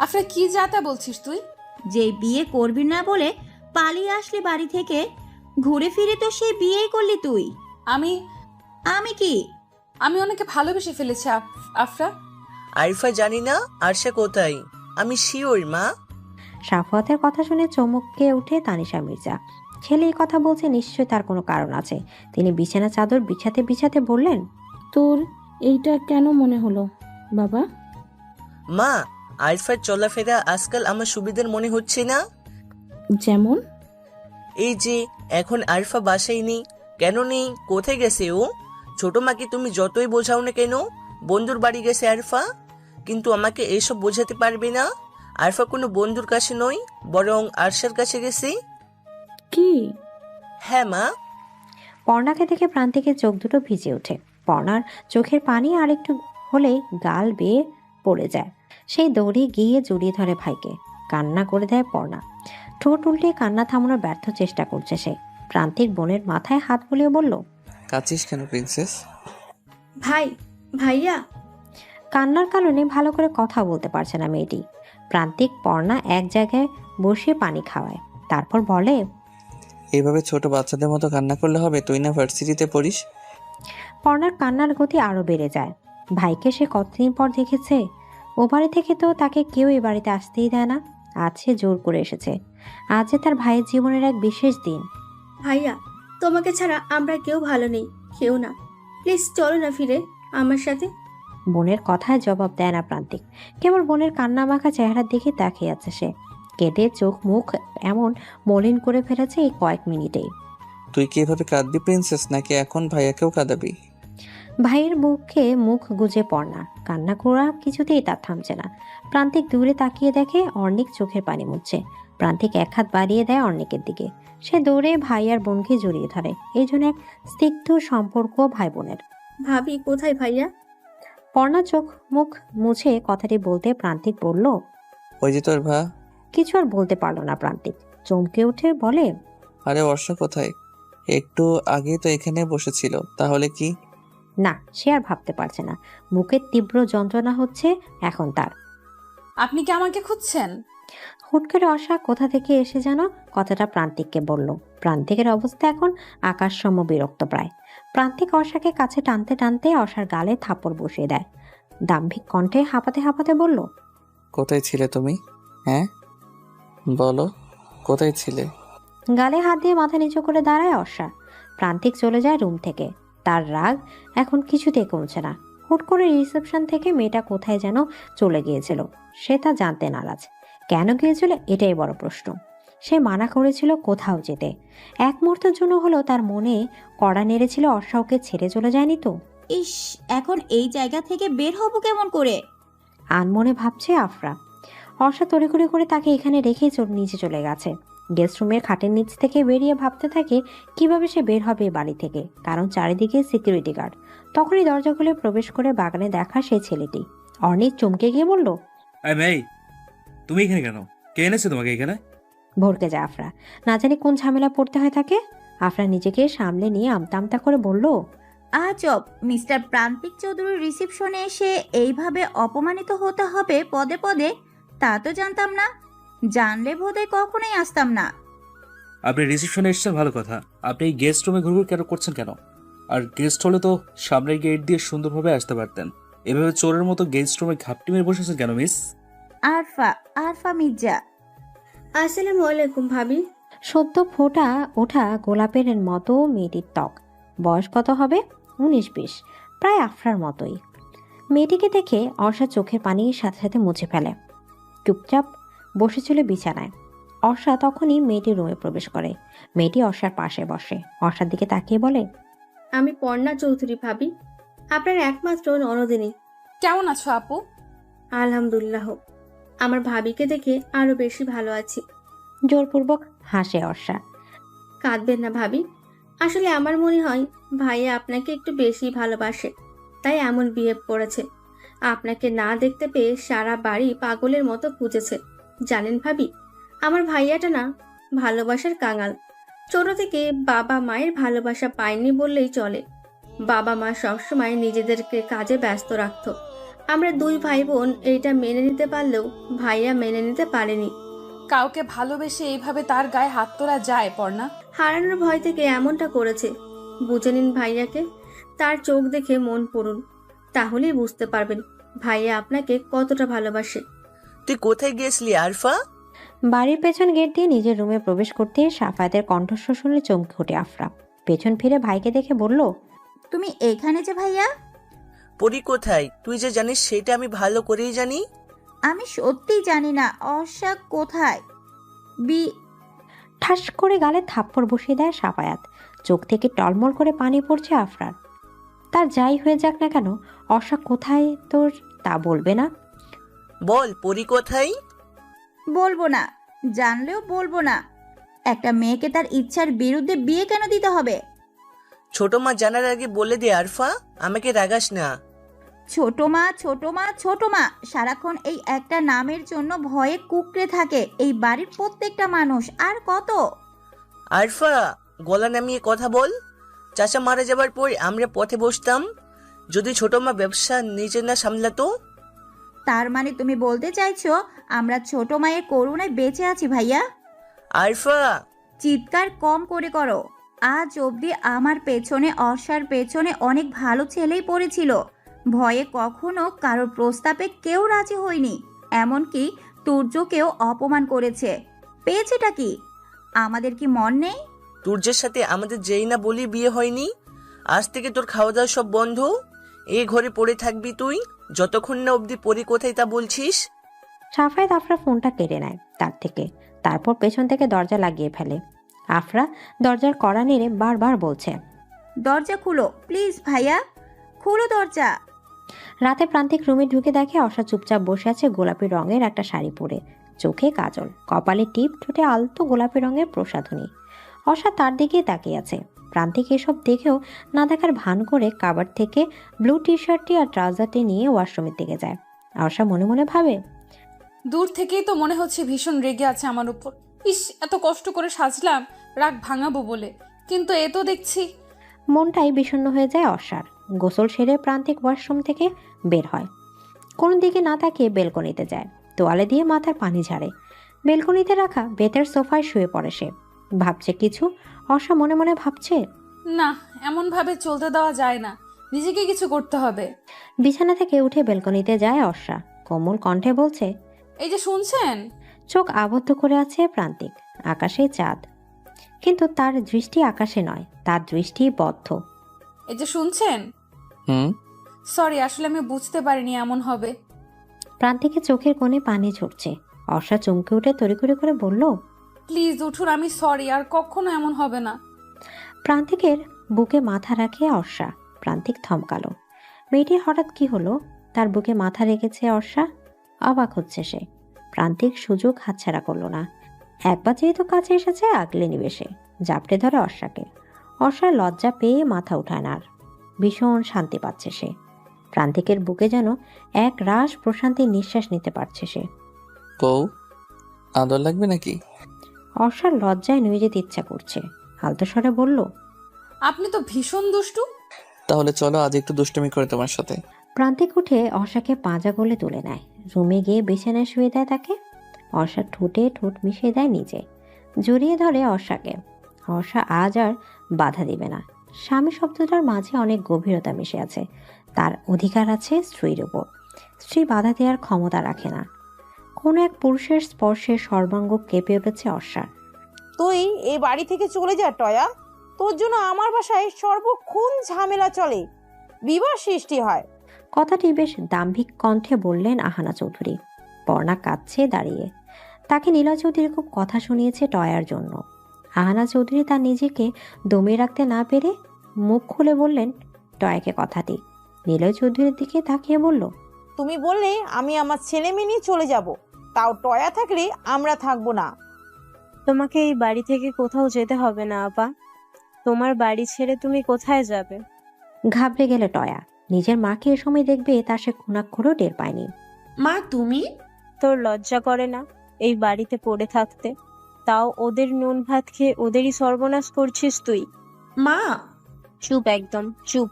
আফরা কি যাতা বলছিস তুই? যে বিয়ে করবি না বলে পালিয়ে আসলি বাড়ি থেকে, ঘুরে ফিরে তো সেই বিয়েই করলি তুই। আমি আমি কি? আমি ওনাকে ভালোবেসে ফেলেছি আফরা। আরিফা জানি না আরশা কোথায়, আমি শিওর মা। সাফওয়াতের কথা শুনে চমকে উঠে তানিশা মির্জা। ছেলে এই কথা বলছে, নিশ্চয়ই তার কোনো কারণ আছে। তিনি বিছানা চাদর বিছাতে বিছাতে বললেন, তোর এইটা কেন মনে হলো বাবা? মা, আরিফার চলাফেরা আজকাল আমার সুবিধার মনে হচ্ছে না। যেমন? এই যে এখন আরিফা বাসায় নেই। কেন নেই? কোথায় গেছে ও? ছোট মাকে তুমি যতই বোঝাও না কেন, বন্ধুর বাড়ি গেছে আরিফা। কিন্তু আমাকে এসব বোঝাতে পারবে না। আরিফা কোনো বন্ধুর কাছে নয়, বরং আরশার কাছে গেছে। কি? হ্যাঁ মা। পর্ণাকে দেখে প্রান্তিকের চোখ দুটো ভিজে ওঠে। পর্ণার চোখের পানি আরেকটু হলেই গাল বেয়ে পড়ে যায়। সেই দৌড়ে গিয়ে জড়িয়ে ধরে ভাইকে। কান্না করে দেয় পর্ণা। ঠোঁট উল্টে কান্না থামানোর ব্যর্থ চেষ্টা করছে সে। প্রান্তিক বোনের মাথায় হাত বুলিয়ে বলল, কাঁদছিস কেন প্রিন্সেস? ভাইয়া। কান্নার কারণে ভালো করে কথা বলতে পারছে না মেয়েটি। প্রান্তিক পর্ণা এক জায়গায় বসিয়ে পানি খাওয়ায়, তারপর বলে, এইভাবে ছোট বাচ্চাদের মতো কান্না করলে হবে? তুই না ভার্সিটিতে পড়িস? পর্ণার কান্নার গতি আরো বেড়ে যায়। ভাইকে সে কতদিন পর দেখেছে। ও বাড়ি থেকে তো তাকে কেউ এ বাড়িতে আসতেই দেয় না। আজ সে জোর করে এসেছে। আজ যে তার ভাইয়ের জীবনের এক বিশেষ দিন। ভাইয়া, তোমাকে ছাড়া আমরা কেউ ভালো নেই, কেউ না। প্লিজ চলো না ফিরে আমার সাথে। বোনের কথায় জবাব দেয় না প্রান্তিক। কেবল বোনের কান্না মাখা চেহারার দিকে তাকিয়ে আছে সে। কেঁদে চোখ মুখ এমন মলিন করে ফেলেছে এই কয়েক মিনিটেই। তুই কি এভাবে কাঁদবি প্রিন্সেস, নাকি এখন ভাইয়াকেও কাঁদাবি? ভাইয়ের মুখে মুখ গুজে পড়না। কান্না করা কিছুতেই তার থামছে না। প্রান্তিক দূরে তাকিয়ে দেখে অর্ণিক চোখের পানি মুছছে। প্রান্তিক এক হাত বাড়িয়ে দেয় অর্ণিকের দিকে। সে দৌড়ে ভাই আর বোনকে জড়িয়ে ধরে। এই জন্য এক স্নিগ্ধ সম্পর্ক ভাই বোনের। ভাবি কোথায় ভাইয়া? পর্ণা চোখ মুখ মুছে কথাটি বলতে প্রান্তিক বলল, ওই যে তোর ভা। কিছু আর বলতে পারলো না প্রান্তিক। চমকে উঠে বলে, আরে অর্ষা কোথায়? একটু আগে তো এখানে বসেছিল, তাহলে কি? না, সে আর ভাবতে পারছে না। বুকের তীব্র যন্ত্রণা হচ্ছে এখন তার। আপনি কি আমাকে খুঁজছেন? হুট করে অর্ষা কোথা থেকে এসে যেন কথাটা প্রান্তিককে বলল। প্রান্তিকের অবস্থা এখন আকাশসম বিরক্ত প্রায়। প্রান্তিক অর্ষাকে কাছে টানতে টানতে অর্ষার গালে থাপ্পড় বসিয়ে দেয়। দাম্ভিক কণ্ঠে হাঁপাতে হাঁপাতে বলল, কোথায় ছিলে তুমি? হ্যাঁ বলো, কোথায় ছিলে? গালে হাত দিয়ে মাথা নিচু করে দাঁড়ায় অর্ষা। প্রান্তিক চলে যায় রুম থেকে। তার রাগ এখন কিছুতেই কমছে না। হুট করে রিসেপশন থেকে মেয়েটা কোথায় যেন চলে গিয়েছিল, সে তা জানতে নারাজ। কেন গিয়েছিল এটাই বড় প্রশ্ন। সে মানা করেছিল কোথাও যেতে। এক মুহূর্তের জন্য হলো তার মনে কড়া নেড়েছিল অর্ষা ওকে ছেড়ে চলে যায়নি তো। ইস, এখন এই জায়গা থেকে বের হবো কেমন করে? আনমনে ভাবছে আফরা। অর্ষা তড়িঘড়ি করে তাকে এখানে রেখে নিচে চলে গেছে। গেস্ট রুমের খাটের নিচ থেকে বেরিয়ে ভাবতে থাকে কিভাবে সে বের হবে বাড়ি থেকে, কারণ চারিদিকে সিকিউরিটি গার্ড। তখনই দরজা খুলে প্রবেশ করে বাগানে দেখা সেই ছেলেটি। অর্ণিক চমকে গিয়ে বলল, তুমি এখানে কেন? কে এনেছে তোমাকে এখানে? ভরকে যায় আফরা। না জানি কোন ঝামেলা পড়তে হয় তাকে। আফরা নিজেকে সামলে নিয়ে আমতা আমতা করে বলল, আজব, মিস্টার প্রান্তিক চৌধুরীর রিসেপশনে এসে এইভাবে অপমানিত হতে হবে পদে পদে, তা তো জানতাম না। জানলে বোধহয় কখনোই আসতাম না। আপনি রিসেপশনে এসেছেন ভালো কথা, আপনি এই গেস্ট রুমে ঘুরঘুর কেন করছেন কেন? আর গেস্ট হলে তো সামনের গেট দিয়ে সুন্দরভাবে আসতে পারতেন। এভাবে চোরের মতো গেস্ট রুমে ঘাপটি মেরে বসেছেন কেন মিস? আরফা মির্জা। আসসালামু আলাইকুম ভাবি। সদ্য ফোটা ওঠা গোলাপের মতো মেয়েটির ত্বক। বয়স কত হবে? 19-20, প্রায় আফরার মতোই। মেয়েটিকে দেখে অর্ষা চোখের পানির সাথে সাথে মুছে ফেলে। চুপচাপ বসেছিল বিছানায়। অর্ষা তখনই মেয়েটির রুমে প্রবেশ করে। মেয়েটি অর্ষার পাশে বসে। অর্ষার দিকে তাকিয়ে বলে, আমি পর্ণা চৌধুরী ভাবি, আপনার একমাত্র ননদিনী। কেমন আছো আপু? আলহামদুলিল্লাহ। আমার ভাবিকে দেখে আরো বেশি ভালো আছি। জোরপূর্বক হাসে অর্ষা। কাঁদবেন না ভাবি, আসলে আমার মনে হয় ভাইয়া আপনাকে একটু বেশি ভালোবাসে, তাই এমন বিহেভ করেছে। আপনাকে না দেখতে পেয়ে সারা বাড়ি পাগলের মতো খুঁজেছে। জানেন ভাবি, আমার ভাইয়াটা না ভালোবাসার কাঙাল। ছোট থেকে বাবা মায়ের ভালোবাসা পায়নি বললেই চলে। বাবা মা সবসময় নিজেদেরকে কাজে ব্যস্ত রাখতো। আমরা দুই ভাই বোন এইটা মেনে নিতে পারলেও ভাইয়া মেনে নিতে পারেনি। কাউকে ভালোবেসে এইভাবে তার গায়ে হাত তোলা যায় পর্ণা? হারানোর ভয় থেকে এমনটা করেছে। বুঝে নিন ভাইয়াকে, তার চোখ দেখে মন পড়ুন, তাহলেই বুঝতে পারবেন ভাইয়া আপনাকে কতটা ভালোবাসে। তুই কোথায় গিয়েছিলি আরফা? বাড়ির পেছন গেট দিয়ে নিজের রুমে প্রবেশ করতে সাফায়াতের কণ্ঠস্বর শুনে চমকে ওঠে আফরা। পেছন ফিরে ভাইকে দেখে বলল, তুমি এখানে যে ভাইয়া? পরি কোথায় তুই যে জানিস সেটা আমি ভালো করেই জানি। আমি সত্যিই জানি না অর্ষা কোথায়। ঠাস করে গালে থাপ্পড় বসিয়ে দেয় সাফায়াত। চোখ থেকে টলমল করে পানি পড়ছে আফরার। তার যাই হয়ে যাক না কেন, অর্ষা কোথায় তোর তা বলবে না? বল পরি কোথায়? বলবো না, জানলেও বলবো না। একটা মেয়েকে তার ইচ্ছার বিরুদ্ধে বিয়ে কেন দিতে হবে? ছোট মা জানার আগে বলে দে আরফা, আমাকে রাগাস না। ছোট মা ছোট মা ছোট মা, সারাক্ষণ এই একটা নামের জন্য ভয়ে কুকড়ে থাকে এই বাড়ির প্রত্যেকটা মানুষ। আর কত? আরফা গলা নামিয়ে কথা বল। চাচা মারা যাবার পর আমরা পথে বসতাম, যদি ছোট মা ব্যবসা নিজে না সামলাতো। তার মানে তুমি বলতে চাইছো আমরা ছোট মায়ের করুণায় বেঁচে আছি ভাইয়া? আরফা চিৎকার কম করে করো। আজ অবধি আমার পেছনে অর্ষার পেছনে অনেক ভালো ছেলেই পড়েছিল, ভয়ে কখনো কারোর প্রস্তাবে কেউ রাজি হয়নি। এমনকি তুর্যকেও অপমান করেছে। পেয়েছেটা কি? আমাদের কি মন নেই? তুর্যের সাথে আমাদের যেই না বলি বিয়ে হয়নি। আজ থেকে তোর খাওয়া দাওয়া সব বন্ধ। এই ঘরে পড়ে থাকবি তুই যতক্ষণ না অবধি পরি কোথায় তা বলছিস। সাফায়াত আফরা ফোনটা কেড়ে নেয় তার থেকে, তারপর পেছন থেকে দরজা লাগিয়ে ফেলে। আফরা দরজার কড়া নেড়ে বারবার বলছে, দরজা খুলো প্লিজ ভাইয়া, খুলো দরজা। রাতে প্রান্তিক রুমে ঢুকে দেখে অর্ষা চুপচাপ বসে আছে গোলাপি রঙের একটা শাড়ি পরে, চোখে কাজল, কপালে টিপ, ঠোঁটে আলতো গোলাপি রঙের প্রসাধনী। অর্ষা তার দিকেই তাকিয়ে আছে। প্রান্তিক এসব দেখেও না দেখার ভান করে কাবার থেকে ব্লু টি শার্টটি আর ট্রাউজারটি নিয়ে ওয়াশরুমের দিকে যায়। অর্ষা মনে মনে ভাবে, দূর থেকেই তো মনে হচ্ছে ভীষণ রেগে আছে আমার উপর। ইস, এত কষ্ট করে সাজলাম রাগ ভাঙাবো বলে, কিন্তু এ তো দেখছি। মনটাই বিষণ্ণ হয়ে যায় অর্ষার। গোসল সেরে প্রান্তিক ওয়াশরুম থেকে বের হয়। কোনো দিকে না তাকিয়ে বেলকনিতে যায়, তোয়ালে দিয়ে মাথার পানি ঝাড়ে। বেলকনিতে রাখা বেতের সোফায় শুয়ে পড়ে সে। ভাবছে কিছু। অর্ষা মনে মনে ভাবছে, না, এমন ভাবে চলতে দেওয়া যায় না, নিজেকে কিছু করতে হবে। বিছানা থেকে উঠে বেলকনিতে যায় অর্ষা। কোমল কণ্ঠে বলছে, এই যে শুনছেন? চোখ আবদ্ধ করে আছে প্রান্তিক। আকাশে চাঁদ, কিন্তু তার দৃষ্টি আকাশে নয়, তার দৃষ্টি বদ্ধ। এই যে শুনছেন? সরি, আসলে আমি বুঝতে পারিনি এমন হবে। প্রান্তিকের চোখের কোণে পানি ঝরছে। অর্ষা চমকে উঠে তড়িঘড়ি করে বলল, প্লিজ উঠুন, আমি সরি, আর কখনো এমন হবে না। প্রান্তিকের বুকে মাথা রাখে অর্ষা। প্রান্তিক থমকালো। মেয়েটির হঠাৎ কি হলো? তার বুকে মাথা রেখেছে অর্ষা। অবাক হচ্ছে সে। প্রান্তিক সুযোগ হাতছাড়া করলো না। একবার যেহেতু কাছে এসেছে আগলে নিবে সে। জাপটে ধরে অর্ষাকে। অর্ষার লজ্জা পেয়ে মাথা উঠায় না আর। ভীষণ শান্তি পাচ্ছে সে। প্রান্তিকের বুকে যেন এক রাশ প্রশান্তির নিঃশ্বাস নিতে পারছে সে। বউ, আদর লাগবে নাকি? অর্ষার লজ্জায় নুয়ে যেতে ইচ্ছা করছে। আলতো স্বরে বলল, আপনি তো ভীষণ দুষ্টু। তাহলে চলো আজ একটু দুষ্টুমি করে তোমার সাথে। প্রান্তিক উঠে অর্ষাকে পাঁজা গলে তুলে নেয়। রুমে গিয়ে বিছানায় শুয়ে দেয় তাকে। অর্ষার ঠোঁটে ঠোঁট মিশিয়ে দেয় নিজে। জড়িয়ে ধরে অর্ষাকে। অর্ষা আজ আর বাধা দিবে না। স্বামী শব্দটার মাঝে অনেক গভীরতা মিশে আছে। তার অধিকার আছে স্ত্রীর উপর। স্ত্রী বাধা দেওয়ার ক্ষমতা রাখে না। কোনো এক পুরুষের স্পর্শে সর্বাঙ্গ কেঁপে উঠেছে অর্ষার। তুই এই বাড়ি থেকে চলে যা টয়া, তোর জন্য আমার বাসায় সর্বক্ষণ ঝামেলা চলে, বিবাদ সৃষ্টি হয়। কথাটি বেশ দাম্ভিক কণ্ঠে বললেন আহানা চৌধুরী। পর্ণা কাঁদছে দাঁড়িয়ে। তাকে নীলা চৌধুরী খুব কথা শুনিয়েছে টয়ার জন্য। আহানা চৌধুরী তার নিজেকে দমিয়ে রাখতে না পেরে মুখ খুলে বললেন টয়াকে কথাটি। নীলা চৌধুরীর দিকে তাকিয়ে বলল, তুমি বললে আমি আমার ছেলে মেয়ে নিয়ে চলে যাব, তাও টয়া থাকলে আমরা থাকবো না। তোমাকে এই বাড়ি থেকে কোথাও যেতে হবে না আপা। তোমার বাড়ি ছেড়ে তুমি কোথায় যাবে? ঘাবড়ে গেলে টয়া। নিজের মাকে এ সময় দেখবে তা সে খুনাক্ষরও টের পায়নি। মা তুমি? তোর লজ্জা করে না এই বাড়িতে পড়ে থাকতে? তাও ওদের নুন ভাত খেয়ে ওদেরই সর্বনাশ করছিস তুই। মা চুপ, একদম চুপ।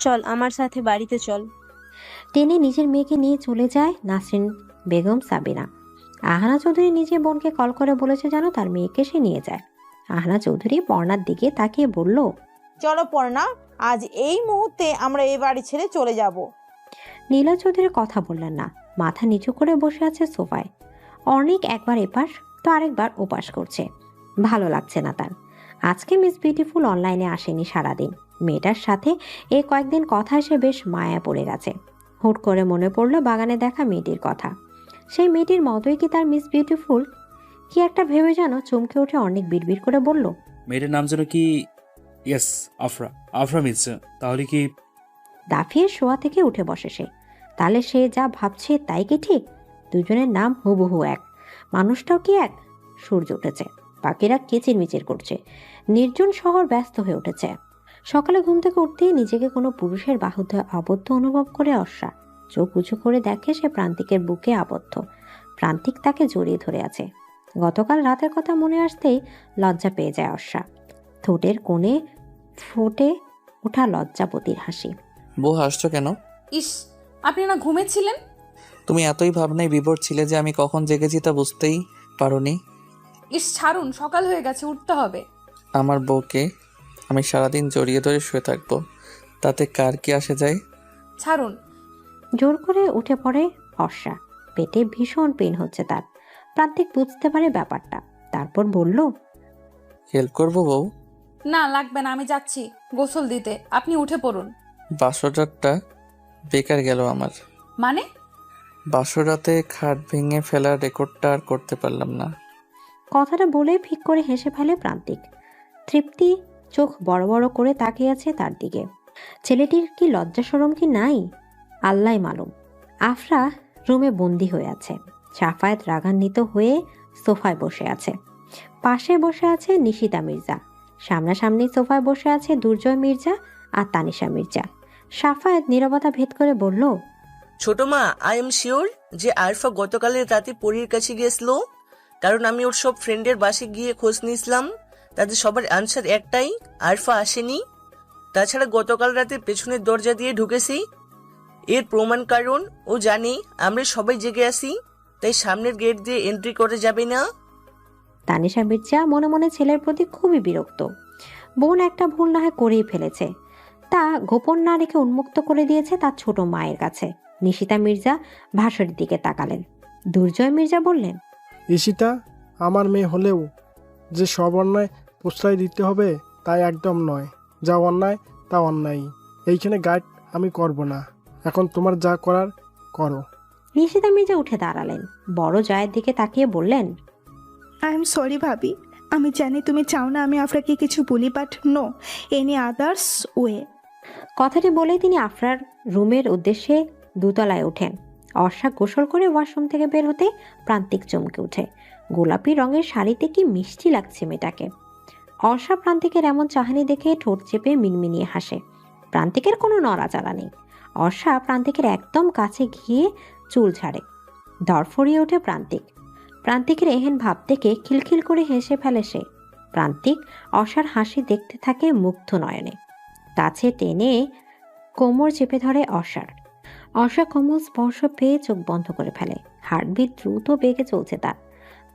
চল আমার সাথে বাড়িতে চল। টেনে নিজের মেয়েকে নিয়ে চলে যায় নাসরিন বেগম সাবিনা। আহানা চৌধুরী নিজে বোনকে কল করে বলেছে যেন তার মেয়েকে সে নিয়ে যায়। আহানা চৌধুরী পর্ণার দিকে তাকিয়ে বলল, চলো পর্ণা, আজ এই মুহূর্তে আমরা এই বাড়ি ছেড়ে চলে যাব। নীলা চৌধুরী কথা বললেন না, মাথা নিচু করে বসে আছে সোফায়। অনেক একবার এপাশ তো আরেকবার ওপাশ করছে, ভালো লাগছে না তার। আজকে মিস বিউটিফুল অনলাইনে আসেনি সারাদিন। মেয়েটার সাথে এই কয়েকদিন কথা এসে বেশ মায়া পড়ে গেছে। হুট করে মনে পড়লো বাগানে দেখা মেয়েটির কথা। সেই মেয়েটির মতোই কি তার মিস বিউটিফুল? কি একটা ভেবে যেন চমকে উঠে অনেক বিড়বিড় করে বলল, মেয়েটার নাম যেন কি? ইয়েস, আফরা। আফরা মির্জা। তাহলে কি? দাফিয়ে শোয়া থেকে উঠে বসে সে। তাহলে সে যা ভাবছে তাই কি ঠিক? দুজনের নাম হুবহু এক, মানুষটাও কি এক? সূর্য উঠেছে, পাখিরা কিচিরমিচির করছে, নির্জন শহর ব্যস্ত হয়ে উঠেছে। সকালে ঘুম থেকে উঠতেই নিজেকে কোনো পুরুষের বাহুতে আবদ্ধ অনুভব করে অর্ষা। চোখ উঁচু করে দেখে সে প্রান্তিকের বুকে আবদ্ধ। প্রান্তিক তাকে জড়িয়ে ধরে আছে। গতকাল রাতের কথা মনে আসতেই লজ্জা পেয়ে যায় অর্ষা। ঠোঁটের কোণে ফুটে ওঠা লজ্জাবতীর হাসি। বউ হাসছো কেন? ইস, আপনি না ঘুমেছিলেন? তুমি এতই ভাবনায় বিভোর ছিলে যে আমি কখন জেগেছি তা বুঝতেই পারোনি। ইস ছাড়ুন, সকাল হয়ে গেছে, উঠতে হবে। আমার বউকে আমি সারাদিন জড়িয়ে ধরে শুয়ে থাকবো, তাতে কার কি আসে যায়? ছাড়ুন। জোর করে উঠে পড়ে অর্ষা। পেটে ভীষণ পেন হচ্ছে তার। প্রান্তিক বুঝতে পারে ব্যাপারটা, তারপর বলল, হেল্প করবো বউ? না লাগবে না, আমি যাচ্ছি গোসল দিতে, আপনি উঠে পড়ুন। বাসর রাতটা বেকার গেল আমার। মানে? বাসর রাতে খাট ভেঙে ফেলার রেকর্ডটা আর করতে পারলাম না। কথাটা বলে ফিক করে হেসে ফেলে প্রান্তিক। তৃপ্তি চোখ বড় বড় করে তাকিয়ে আছে তার দিকে। ছেলেটির কি লজ্জা শরম কি নাই, আল্লাহ মালুম। আফরা রুমে বন্দি হয়ে আছে। সাফায়েত রাগান্বিত হয়ে সোফায় বসে আছে। পাশে বসে আছে নিশিতা মির্জা। সামনাসামনি সোফায় বসে আছে দুর্জয় মির্জা আর তানিশা মির্জা। সাফায়েত নীরবতা ভেদ করে বলল, ছোট মা, আই এম শিওর যে আরফা গতকালের রাতে পরীর কাছে গিয়েছিল। কারণ আমি ওর সব ফ্রেন্ডের বাসে গিয়ে খোঁজ নিয়েছিলাম, তাদের সবার আনসার একটাই, আরফা আসেনি। তাছাড়া গতকাল রাতে পেছনের দরজা দিয়ে ঢুকেছি। এর প্রমাণ কারণ ও জানি আমরা সবাই জেগে আছি, তাই সামনের গেট দিয়ে এন্ট্রি করে যাবে না। তানিশা মির্জা মনে মনে ছেলের প্রতি খুবই বিরক্ত। বোন একটা ভুল না হয় করেই ফেলেছে, তা গোপন না রেখে উন্মুক্ত করে দিয়েছে তার ছোট মায়ের কাছে। নিশিতা মির্জা ভাসুরের দিকে তাকালেন। দুর্জয় মির্জা বললেন, ঈশিতা আমার মেয়ে হলেও যে সব অন্যায় প্রশ্রয় দিতে হবে তাই একদম নয়। যা অন্যায় তা অন্যায়। এইখানে গাইড আমি করব না, এখন তোমার যা করার করো। নিশিতা মির্জা উঠে দাঁড়ালেন, বড় জয়ের দিকে তাকিয়ে বললেন, আই এম সরি ভাবি, আমি জানি তুমি চাও না আমি আফরাকে কিছু বলি, but no any others way. কথাটি বলেই তিনি আফরার রুমের উদ্দেশ্যে দোতলায় ওঠেন। অর্ষা গোসল করে ওয়াশরুম থেকে বের হতে প্রান্তিক চমকে ওঠে। গোলাপি রঙের শাড়িতে কি মিষ্টি লাগছে মেয়েটাকে। অর্ষা প্রান্তিকের এমন চাহনি দেখে ঠোঁট চেপে মিনমিনিয়ে হাসে। প্রান্তিকের কোনো নড়াচড়া নেই। অর্ষা প্রান্তিকের একদম কাছে গিয়ে চুল ছাড়ে। দরফরিয়ে ওঠে প্রান্তিক। প্রান্তিকের এহেন ভাব দেখে খিলখিল করে হেসে ফেলে সে। প্রান্তিক অর্ষার হাসি দেখতে থাকে মুগ্ধ নয়নে। কাছে টেনে কোমর চেপে ধরে অর্ষার। অর্ষা কোমল স্পর্শ পেয়ে চোখ বন্ধ করে ফেলে। হার্টবিট দ্রুত বেগে চলছে তার।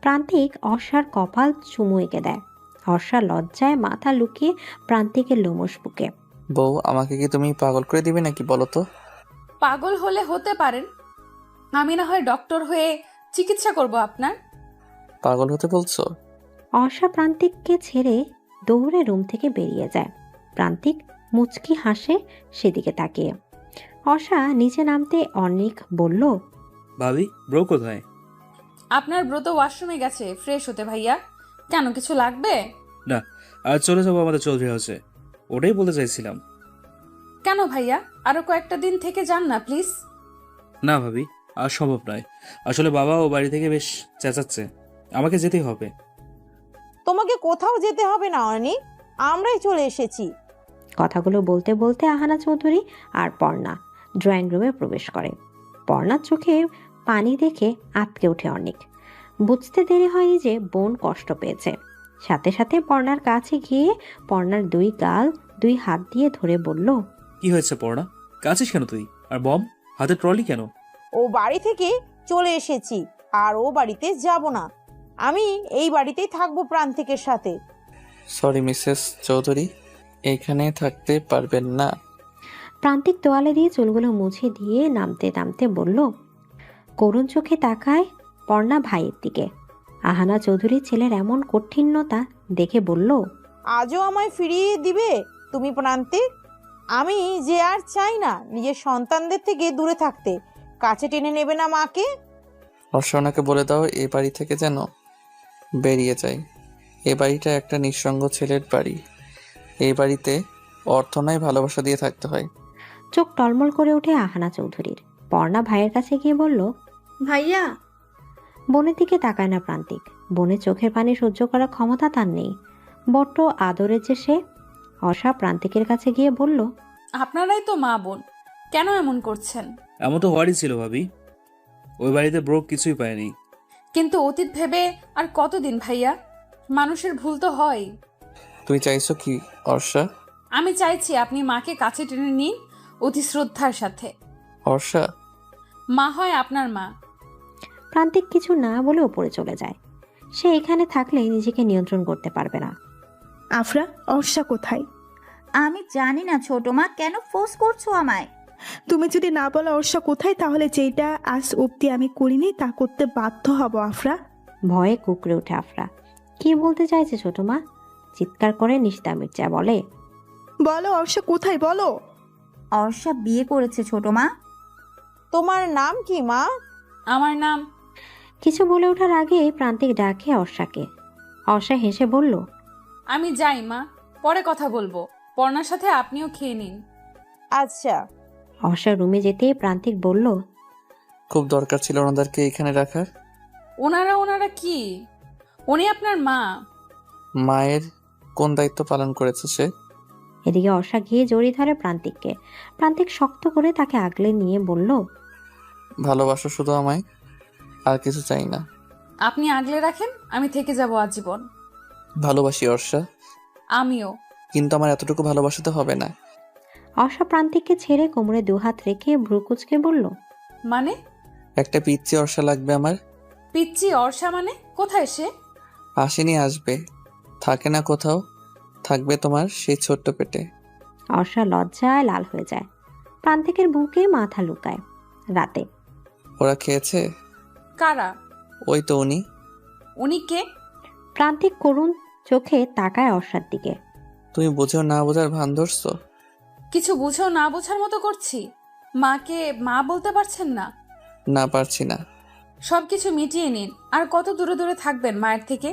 প্রান্তিক অর্ষার কপাল চুমু এঁকে দেয়। অর্ষা লজ্জায় মাথা লুকিয়ে প্রান্তিকের লোমশ বুকে। বউ, আমাকে কি তুমি পাগল করে দিবে নাকি বলো তো? পাগল হলে হতে পারেন, আমি না হয় ডক্টর হয়ে চিকিৎসা করব আপনার। পাগল হতে বলছো? অর্ষা প্রান্তিককে ছেড়ে দৌড়ে রুম থেকে বেরিয়ে যায়। প্রান্তিক মুচকি হাসে সেদিকে তাকিয়ে। অর্ষা নিচে নামতে অনেক বলল, ভাবি, ব্রো কোথায়? আপনার ব্রত ওয়াশরুমে গেছে ফ্রেশ হতে। ভাইয়া, কেন কিছু লাগবে? না, আজ চলে যাবো আমাদের চৌধুরী হাউসে, ওটাই বলতে চাইছিলাম। কেন ভাইয়া, আরো কয়েকটা দিন থেকে যান না প্লিজ। না ভাবি, আর সম্ভব নয়। আসলে বাবা ও বাড়ি থেকে বেশ চেঁচাচ্ছে, আমাকে যেতেই হবে। তোমাকে কোথাও যেতে হবে না অনিক, আমরাই চলে এসেছি। কথাগুলো বলতে বলতে আহানা চৌধুরী আর পর্ণা ড্রয়িং রুমে প্রবেশ করে। পর্ণার চোখে পানি দেখে আটকে ওঠে অনেক। বুঝতে দেরি হয়নি যে বোন কষ্ট পেয়েছে। সাথে সাথে পর্ণার কাছে গিয়ে পর্ণার দুই গাল দুই হাত দিয়ে ধরে বলল, কি হয়েছে পড়া? কাছিস কেন তুই? আর বম হাতে ট্রলি কেন? ও বাড়ি থেকে চলে এসেছি, আর ও বাড়িতে যাব না। আমি এই বাড়িতেই থাকবো প্রান্তিকের সাথে। সরি মিসেস চৌধুরী, এইখানে থাকতে পারবেন না। প্রান্তিক তোয়ালে দিয়ে চুলগুলো মুছে দিয়ে নামতে নামতে বলল। করুণ চোখে তাকায় পর্ণা ভাইয়ের দিকে। আহানা চৌধুরী ছেলের এমন কঠিনতা দেখে বলল, আজও আমায় ফিরিয়ে দিবে তুমি প্রান্তিক? আমি যে আর চাই না নিজের সন্তানদের থেকে দূরে থাকতে। কাছে টেনে নেবে না মাকে? অর্ষণাকে বলে দাও এই বাড়ি থেকে যেন বেরিয়ে যায়। এ বাড়িটা একটা নিঃসঙ্গ ছেলের বাড়ি। এই বাড়িতে অর্থ নয়, ভালোবাসা দিয়ে থাকতে হয়। চোখ টলমল করে ওঠে আহানা চৌধুরীর। পর্ণা ভাইয়ের কাছে গিয়ে বলল, ভাইয়া। বোনের দিকে তাকায় না প্রান্তিক। বোনের চোখের পানি সহ্য করার ক্ষমতা তার নেই, বড্ড আদরের যে সে। অর্ষা প্রান্তিকের কাছে গিয়ে বলল, আপনারাই তো মা বোন, কেন এমন করছেন? এমন তো হওয়ারই ছিল ভাবি। ওই বাড়িতে ব্রোক কিছুই পায়নি। কিন্তু অতীত ভেবে আর কতদিন ভাইয়া? মানুষের ভুল তো হয়। তুই চাইছো কি অর্ষা? আমি চাইছি আপনি মাকে কাছে টেনে নিন অতি শ্রদ্ধার সাথে। অর্ষা, মা হয় আপনার মা। প্রান্তিক কিছু না বলে উপরে চলে যায়। সে এখানে থাকলে নিজেকে নিয়ন্ত্রণ করতে পারবে না। আফরা, অর্ষা কোথায়? আমি জানি না ছোট মা, কেন ফোর্স করছো আমায়? তুমি যদি না বলো অর্ষা কোথায়, তাহলে যেটা আজ অব্দি আমি করিনি তা করতে বাধ্য হব আফরা। ভয়ে কুকড়ে ওঠে আফরা। কি বলতে চাইছে ছোট মা? চিৎকার করে নিশিতা মির্জা বলে, বলো অর্ষা কোথায়, বলো। অর্ষা বিয়ে করেছে ছোট মা। তোমার নাম কি মা? আমার নাম। কিছু বলে ওঠার আগে প্রান্তিক ডাকে অর্ষাকে। অর্ষা হেসে বলল, আমি যাই মা, পরে কথা বলবো। পর্ণার সাথে আপনিও খেয়ে নিন। আচ্ছা। অর্ষা রুমে যেতেই প্রান্তিক বলল, খুব দরকার ছিল ওনাদেরকে এখানে রাখার। ওনারা কি? উনি আপনার মা। মায়ের কোন দায়িত্ব পালন করেছে সে? এদিকে অর্ষা গিয়ে জড়িয়ে ধরে প্রান্তিককে। প্রান্তিক শক্ত করে তাকে আগলে নিয়ে বলল, ভালোবাসো শুধু আমায়, আর কিছু চাই না। আপনি আগলে রাখেন, আমি থেকে যাব আজীবন। ভালোবাসি অর্ষা, আমিও। কিন্তু আমার এতটুকু ভালোবাসাতে হবে না। অর্ষা প্রান্তিককে ছেড়ে কোমরে দুহাত রেখে ভ্রুকুচকে বলল, মানে? একটা পিচ্চি অর্ষা লাগবে আমার। পিচ্চি অর্ষা মানে? কোথায় সে? আসেনি, আসবে। থাকে না কোথাও, থাকবে তোমার সেই ছোট্ট পেটে। অর্ষা লজ্জায় লাল হয়ে যায়। প্রান্তিকের বুকে মাথা লুকায়। রাতে ওরা খেয়েছে? কারা? ওই তো উনি। উনি কে? প্রান্তিক করুণ চোখে তাকায় অর্ষার দিকে। তুমি বুঝেও না বোঝার ভান ধরছো? কিছু বুঝেও না বোঝার মতো করছি? মাকে মা বলতে পারছেন না? না, পারছি না। সবকিছু মিটিয়ে নিন। আর কত দূরে দূরে থাকবেন মায়ের থেকে?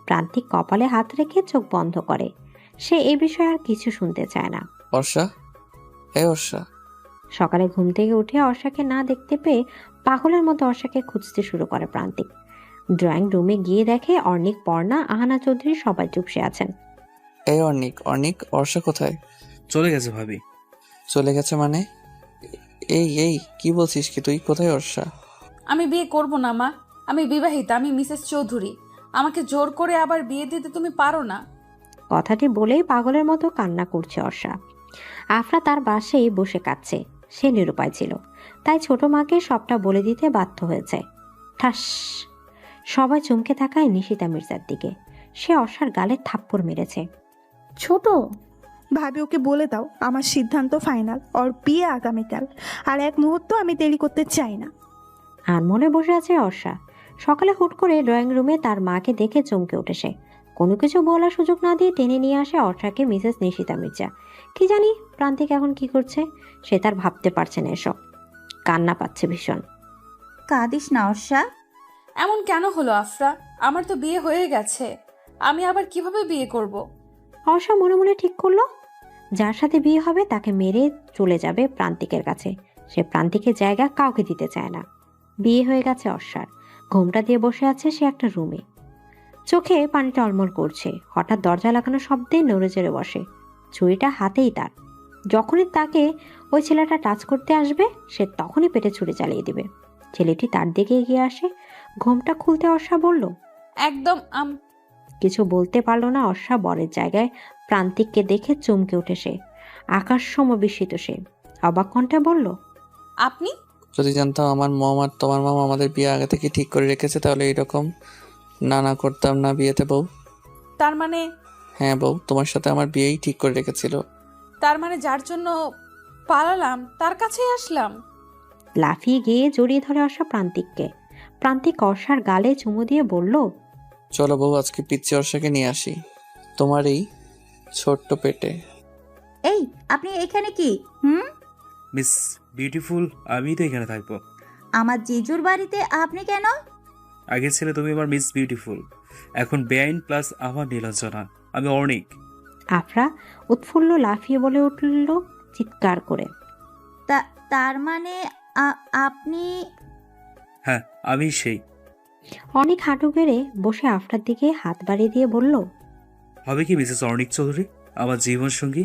প্রান্তিক কপালে হাত রেখে চোখ বন্ধ করে। সে এ বিষয়ে আর কিছু শুনতে চায় না। অর্ষা, এ অর্ষা। সকালে ঘুম থেকে উঠে অর্ষাকে না দেখতে পেয়ে পাগলের মতো অর্ষাকে খুঁজতে শুরু করে প্রান্তিক। ড্রয়িং রুমে গিয়ে দেখে অর্ণিক, পর্ণা, আহানা চৌধুরী সবাই চুপসে আছেন। এই অর্ণিক, অর্ষা কোথায়? চলে গেছে ভাবি। চলে গেছে মানে? এই কি বলছিস কি তুই? কোথায় অর্ষা? আমি বিয়ে করব না মা। আমি বিবাহিতা, আমি মিসেস চৌধুরী। আমাকে জোর করে আবার বিয়ে দিতে তুমি পারো না। কথাটি বলেই পাগলের মতো কান্না করছে অর্ষা। আফরা তার বাসেই বসে কাঁদছে। সে নিরুপায় ছিল, তাই ছোট মাকে সবটা বলে দিতে বাধ্য হয়েছে। ঠাস! সবাই চমকে থাকায় নিশিতা মির্জার দিকে। সে অর্ষার গালে থাপ্পড় মেরেছে। ছোট ভাবি, ওকে বলে দাও আমার সিদ্ধান্ত ফাইনাল, ওর বিয়ে আগামীকাল। আর এক মুহূর্ত আমি দেরি করতে চাই না। আর মনে বসে আছে অর্ষা। সকালে হুট করে ড্রয়িং রুমে তার মাকে দেখে চমকে ওঠে সে। কোনো কিছু বলার সুযোগ না দিয়ে টেনে নিয়ে আসে অর্ষাকে মিসেস নিশিতা মির্জা। কি জানি প্রান্তিক এখন কি করছে, সে তার ভাবতে পারছে না এসব। কান্না পাচ্ছে ভীষণ। কাঁদিস না অর্ষা। এমন কেন হলো আফরা? আমার তো বিয়ে হয়ে গেছে। আমি আবার কিভাবে বিয়ে করব? অর্ষা মনে মনে ঠিক করলো, যার সাথে বিয়ে হবে তাকে মেরে চলে যাবে প্রান্তিকের কাছে। সে প্রান্তিকের জায়গা কাউকে দিতে চায় না। বিয়ে হয়ে গেছে অর্ষার। ঘোমটা দিয়ে বসে আছে সে একটা রুমে। চোখে পানি টলমল করছে। হঠাৎ দরজা লাগানো শব্দে নড়ে চড়ে বসে। ছুরিটা হাতেই তার। যখনই তাকে ওই ছেলেটা টাচ করতে আসবে, সে তখনই পেটে ছুরি চালিয়ে দিবে। ছেলেটি তার দিকে এগিয়ে আসে। ঘোমটা খুলতে অর্ষা বলল, একদম কিছু বলতে পারলো না অর্ষা। বরের জায়গায় প্রান্তিককে দেখে চমকে ওঠে সে। আকাশ সম বিস্মিত সে। অবাক কণ্ঠে বলল, আপনি? যদি জানতাম আমার মম আর তোমার মামা আমাদের বিয়ে আগে থেকে ঠিক করে রেখেছে তাহলে এরকম না করতাম না বিয়েতে বউ। তার মানে? হ্যাঁ বউ, তোমার সাথে আমার বিয়েই ঠিক করে রেখেছিল। তার মানে যার জন্য পালালাম তার কাছেই আসলাম? লাফিয়ে গিয়ে জড়িয়ে ধরে অর্ষা প্রান্তিককে। প্রান্তিক অর্ষার গালে চুমু দিয়ে বলল, চলো বউ, আজকে পিচ্চি অর্ষাকে নিয়ে আসি তোমার এই ছোট্ট পেটে। এই আপনি এখানে কি? মিস বিউটিফুল, আমি তো এখানে থাকবো। আমার জিজুর বাড়িতে আপনি কেন? আগে ছিলে তুমি আমার মিস বিউটিফুল, এখন বেআইন প্লাস আমার নীলাঞ্জনা, আমি অর্ণিক। আফরা উৎফুল্ল লাফিয়ে বলে উঠল চিৎকার করে, তার মানে আপনি? হ্যাঁ, আমি সেই। অনেক হাঁটু গেড়ে বসে আফরার দিকে হাত বাড়িয়ে দিয়ে বলল, হবে কি মিসেস অর্ণিক চৌধুরী, আমার জীবন সঙ্গী?